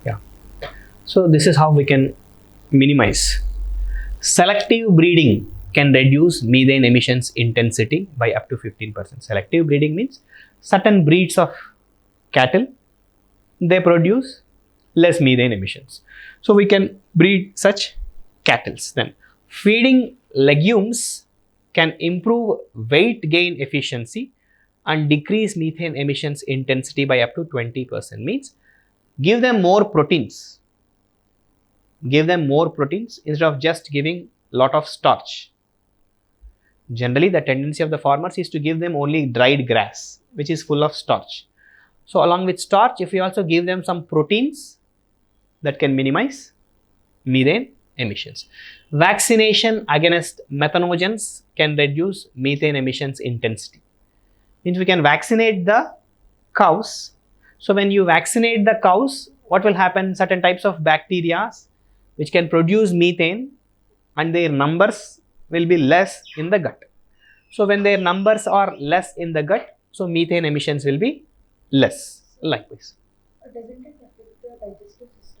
Yeah. So this is how we can minimize. Selective breeding can reduce methane emissions intensity by up to 15%. Selective breeding means certain breeds of cattle, they produce less methane emissions. So we can breed such cattle. Then feeding legumes can improve weight gain efficiency and decrease methane emissions intensity by up to 20%. Means give them more proteins. Give them more proteins instead of just giving lot of starch. Generally, the tendency of the farmers is to give them only dried grass, which is full of starch. So along with starch, if we also give them some proteins, that can minimize methane emissions. Vaccination against methanogens can reduce methane emissions intensity. Means we can vaccinate the cows. So when you vaccinate the cows, what will happen? Certain types of bacteria which can produce methane, and their numbers will be less in the gut. So when their numbers are less in the gut, so methane emissions will be less. Likewise. Doesn't it affect the digestive system?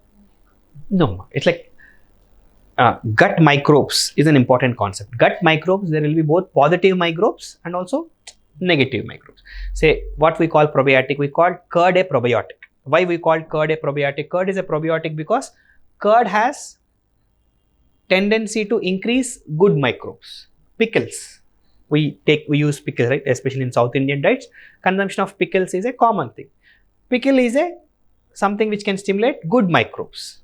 No, it's like gut microbes is an important concept. Gut microbes, there will be both positive microbes and also negative microbes. Say what we call probiotic, we call curd a probiotic. Why we call curd a probiotic? Curd is a probiotic because curd has tendency to increase good microbes. Pickles, we use pickles, right? Especially in South Indian diets, consumption of pickles is a common thing. Pickle is something which can stimulate good microbes.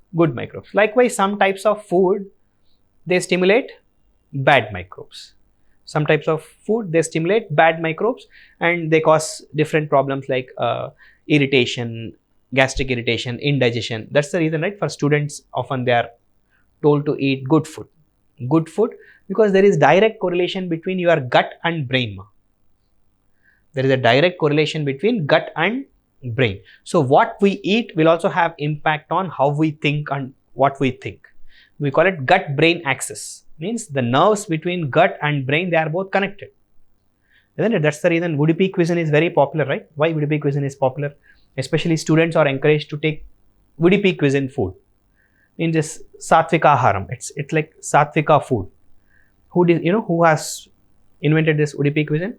Likewise, some types of food, they stimulate bad microbes. Some types of food, they stimulate bad microbes and they cause different problems like irritation, gastric irritation, indigestion. That's the reason, right? For students, often they are told to eat good food. Good food, because there is direct correlation between your gut and brain. There is a direct correlation between gut and brain. So what we eat will also have impact on how we think and what we think. We call it gut-brain axis. Means the nerves between gut and brain, they are both connected. Isn't it? That's the reason Udupi cuisine is very popular, right? Why Udupi cuisine is popular? Especially students are encouraged to take Udupi cuisine food. In this Satvika Aharam, it's like Satvika food. Who has invented this Udupi cuisine?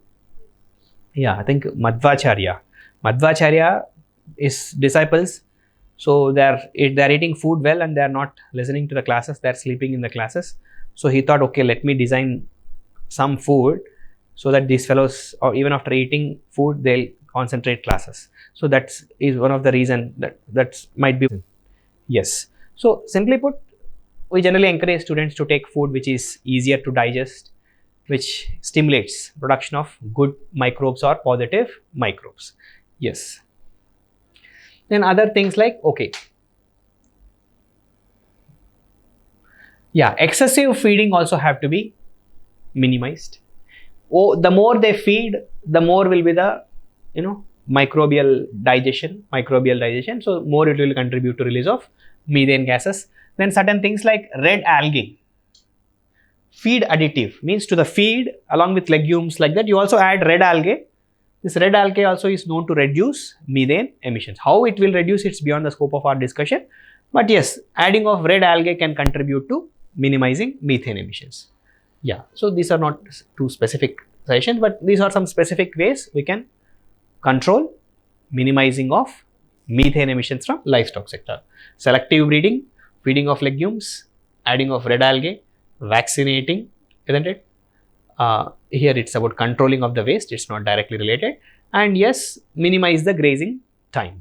Yeah, I think Madhvacharya. Madhvacharya is disciples, so they're eating food well and they're not listening to the classes, they're sleeping in the classes. So he thought, okay, let me design some food so that these fellows, or even after eating food, they'll concentrate classes. So that is one of the reason that might be. Yes. So simply put, we generally encourage students to take food which is easier to digest, which stimulates production of good microbes or positive microbes. Yes. Then other things like, okay, yeah, excessive feeding also have to be minimized. The more they feed, the more will be the microbial digestion. So more it will contribute to release of methane gases. Then certain things like red algae, feed additive, means to the feed along with legumes like that, you also add red algae. This red algae also is known to reduce methane emissions. How it will reduce, it's beyond the scope of our discussion. But yes, adding of red algae can contribute to minimizing methane emissions. Yeah, so these are not too specific suggestions, but these are some specific ways we can control minimizing of methane emissions from livestock sector. Selective breeding, feeding of legumes, adding of red algae, vaccinating, isn't it? Here it's about controlling of the waste, it's not directly related. And yes, minimize the grazing time.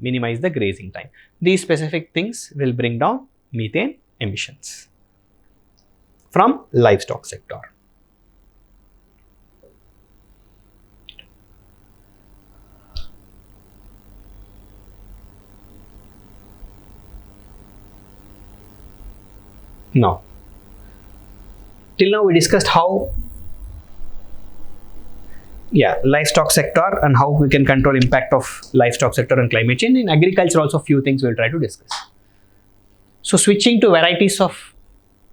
These specific things will bring down methane emissions from livestock sector. Now, till now we discussed how yeah, livestock sector and how we can control impact of livestock sector and climate change. In agriculture also few things we'll try to discuss. So switching to varieties of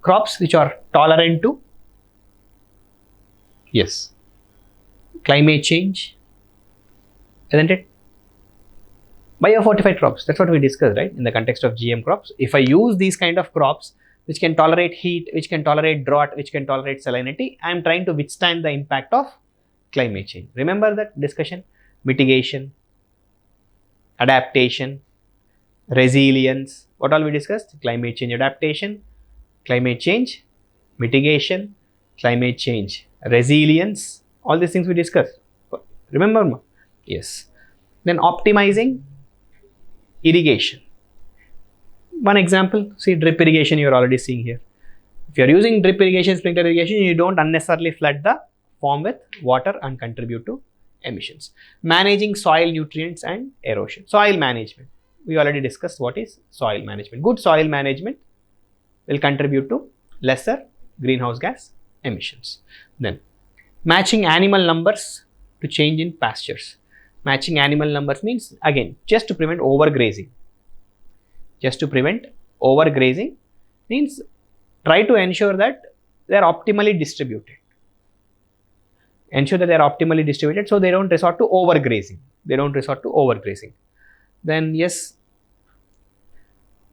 crops which are tolerant to, yes, climate change, isn't it? Biofortified crops, that's what we discussed, right, in the context of GM crops. If I use these kind of crops which can tolerate heat, which can tolerate drought, which can tolerate salinity, I am trying to withstand the impact of climate change. Remember that discussion? Mitigation, adaptation, resilience. What all we discussed? Climate change adaptation, climate change mitigation, climate change resilience. All these things we discussed. Remember? Yes. Then optimizing irrigation. One example, see drip irrigation you are already seeing here. If you are using drip irrigation, sprinkler irrigation, you don't unnecessarily flood the farm with water and contribute to emissions. Managing soil nutrients and erosion. Soil management. We already discussed what is soil management. Good soil management will contribute to lesser greenhouse gas emissions. Then matching animal numbers to change in pastures. Matching animal numbers means again just to prevent overgrazing. Just to prevent overgrazing means try to ensure that they are optimally distributed. Ensure that they are optimally distributed so they don't resort to overgrazing. Then yes,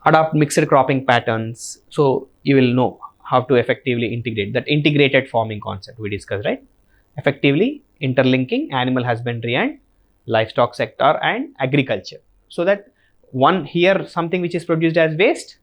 adopt mixed cropping patterns. So you will know how to effectively integrate that integrated farming concept we discussed, right? Effectively interlinking animal husbandry and livestock sector and agriculture, so that one here something which is produced as waste,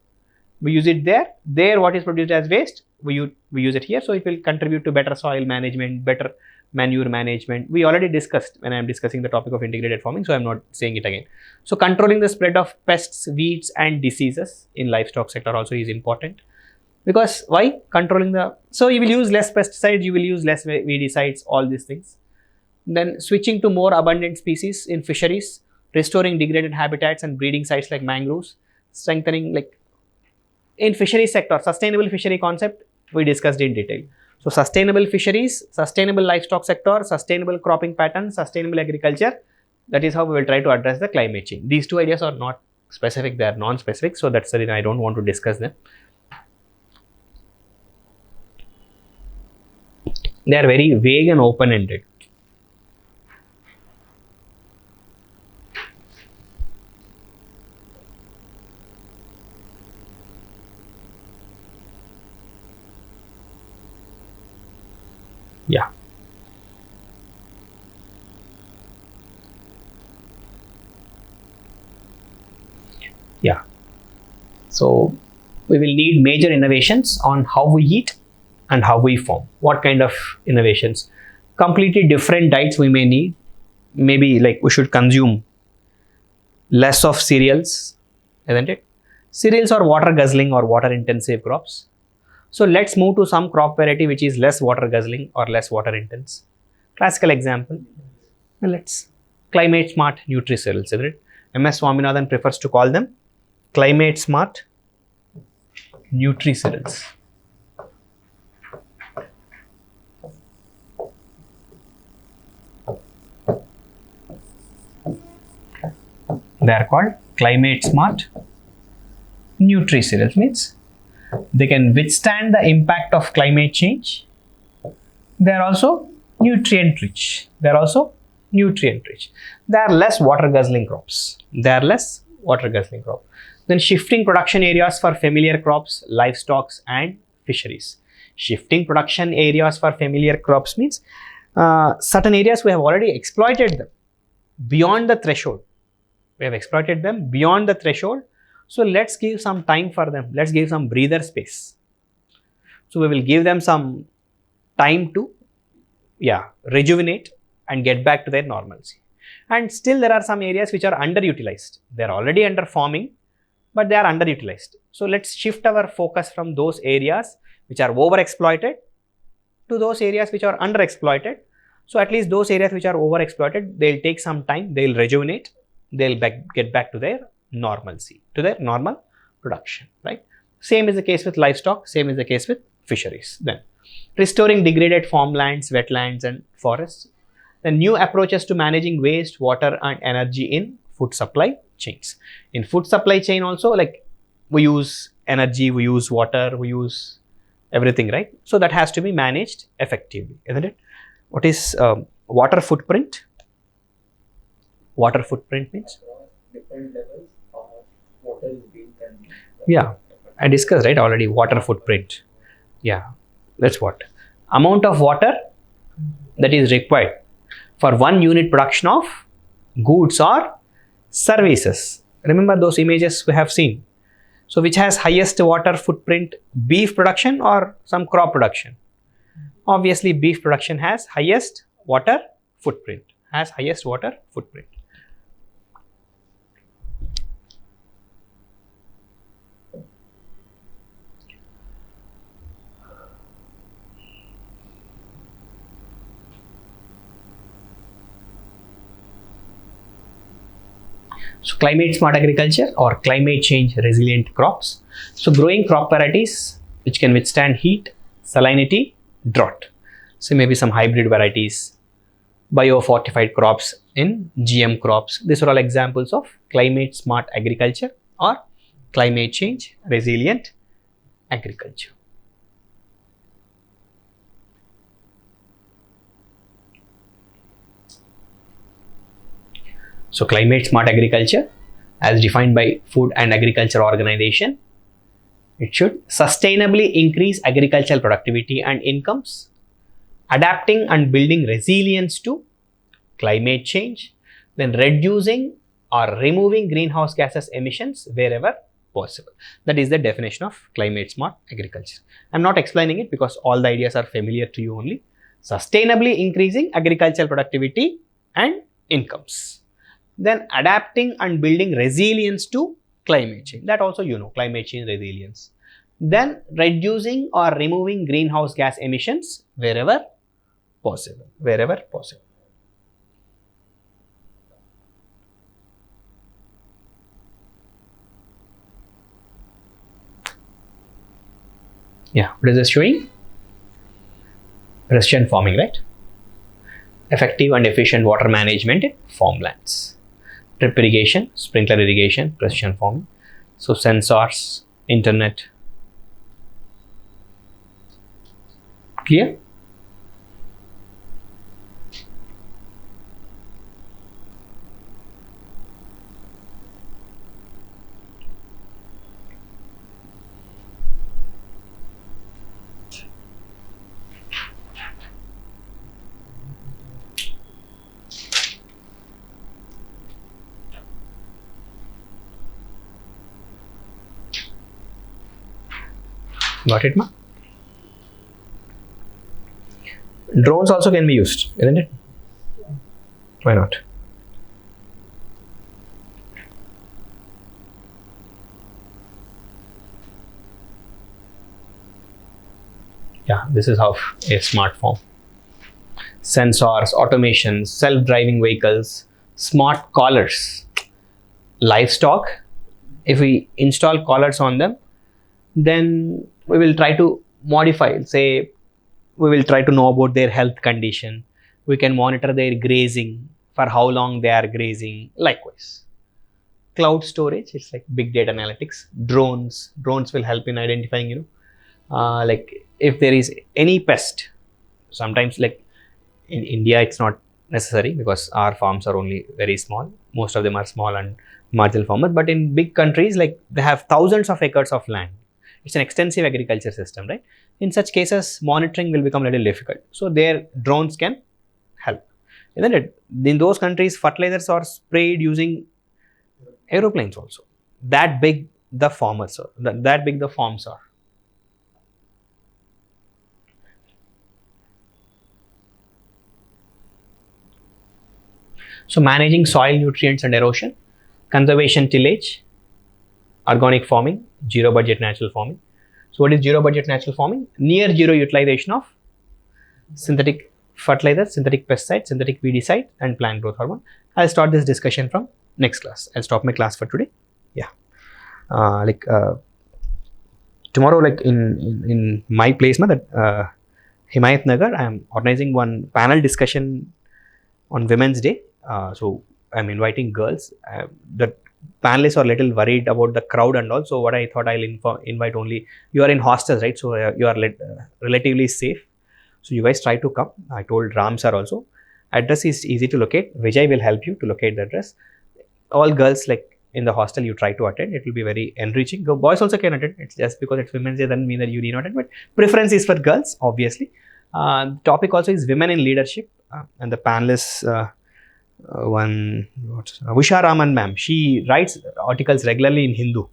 we use it there. There what is produced as waste, we use it here. So it will contribute to better soil management, better manure management. We already discussed when I am discussing the topic of integrated farming, so I am not saying it again. So controlling the spread of pests, weeds and diseases in livestock sector also is important. Because why? Controlling the, so you will use less pesticides, you will use less weedicides, all these things. Then switching to more abundant species in fisheries, restoring degraded habitats and breeding sites like mangroves, strengthening like in fishery sector, sustainable fishery concept we discussed in detail. So sustainable fisheries, sustainable livestock sector, sustainable cropping patterns, sustainable agriculture, that is how we will try to address the climate change. These two ideas are not specific, they are non-specific, so that's the reason I don't want to discuss them. They are very vague and open-ended. Yeah. Yeah. So we will need major innovations on how we eat and how we farm. What kind of innovations? Completely different diets we may need. Maybe like we should consume less of cereals, isn't it? Cereals are water guzzling or water intensive crops. So let's move to some crop variety which is less water guzzling or less water intense. Classical example, let's climate smart nutri-cereals, isn't it? MS Swaminathan prefers to call them climate smart nutri-cereals. They are called climate smart nutri-cereals, means they can withstand the impact of climate change. They are also nutrient rich. They are less water guzzling crops. Then shifting production areas for familiar crops, livestock and fisheries. Shifting production areas for familiar crops means certain areas we have already exploited them beyond the threshold. So let's give some time for them. Let's give some breather space. So we will give them some time to rejuvenate and get back to their normalcy. And still there are some areas which are underutilized. They are already under farming, but they are underutilized. So let's shift our focus from those areas which are overexploited to those areas which are underexploited. So at least those areas which are overexploited, they'll take some time, they'll rejuvenate, they'll get back to their normalcy, to their normal production, right? Same is the case with livestock, same is the case with fisheries. Then restoring degraded farmlands, wetlands and forests. The new approaches to managing waste, water and energy in food supply chains. In food supply chain also, like we use energy, we use water, we use everything, right? So that has to be managed effectively, isn't it? What is water footprint? Water footprint means? Across different levels of water is being consumed. Yeah, I discussed, right, already, water footprint. Yeah, that's what. Amount of water that is required for 1 unit production of goods or services. Remember those images we have seen. So which has highest water footprint, beef production or some crop production? Obviously beef production has highest water footprint, So climate smart agriculture or climate change resilient crops. So growing crop varieties which can withstand heat, salinity, drought. So maybe some hybrid varieties, biofortified crops in GM crops. These are all examples of climate smart agriculture or climate change resilient agriculture. So climate smart agriculture as defined by Food and Agriculture Organization, it should sustainably increase agricultural productivity and incomes, adapting and building resilience to climate change, then reducing or removing greenhouse gases emissions wherever possible. That is the definition of climate smart agriculture. I am not explaining it because all the ideas are familiar to you only. Sustainably increasing agricultural productivity and incomes. Then adapting and building resilience to climate change. That also you know, climate change resilience. Then reducing or removing greenhouse gas emissions wherever possible. Yeah, what is this showing? Precision farming, right? Effective and efficient water management in farmlands. Drip irrigation, sprinkler irrigation, precision farming. So sensors, internet. Clear? Got it, ma? Drones also can be used, isn't it? Why not? Yeah, this is how a smart farm. Sensors, automation, self-driving vehicles, smart collars. Livestock, if we install collars on them, then we will try to modify, say, we will try to know about their health condition. We can monitor their grazing, for how long they are grazing. Likewise, cloud storage, it's like big data analytics. Drones will help in identifying, like if there is any pest. Sometimes, like in India, it's not necessary because our farms are only very small. Most of them are small and marginal farmers. But in big countries, like they have thousands of acres of land. It's an extensive agriculture system, right? In such cases, monitoring will become a little difficult. So their drones can help, isn't it? In those countries, fertilizers are sprayed using aeroplanes also. That big the farmers are, that big the farms are. So managing soil nutrients and erosion, conservation tillage, organic farming, zero budget natural farming. So what is zero budget natural farming? Near zero utilization of synthetic fertilizers, synthetic pesticides, synthetic weedicide and plant growth hormone. I'll start this discussion from next class. I'll stop my class for today. Yeah. Tomorrow, like in my place, that Himayat Nagar, I am organizing one panel discussion on Women's Day. So I'm inviting girls. The panelists are a little worried about the crowd and all. So what I thought, I'll invite only, you are in hostels, right? So you are relatively safe. So you guys try to come. I told Ram sir also. Address is easy to locate. Vijay will help you to locate the address. All girls, like in the hostel, you try to attend. It will be very enriching. Boys also can attend. It's just because it's Women's Day doesn't mean that you need not attend. But preference is for girls, obviously. Topic also is women in leadership, and the panelists. Usha Raman ma'am. She writes articles regularly in Hindu.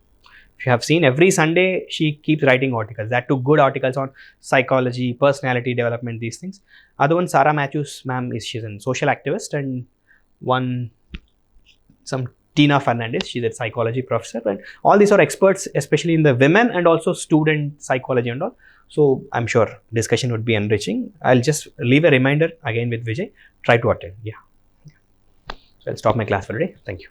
If you have seen, every Sunday she keeps writing articles. That too, good articles on psychology, personality development, these things. Other one, Sarah Matthews ma'am, she's a social activist, and some Tina Fernandez, she's a psychology professor, and all these are experts, especially in the women and also student psychology and all. So I'm sure discussion would be enriching. I'll just leave a reminder again with Vijay. Try to attend. Yeah. So I'll stop my class for today. Thank you.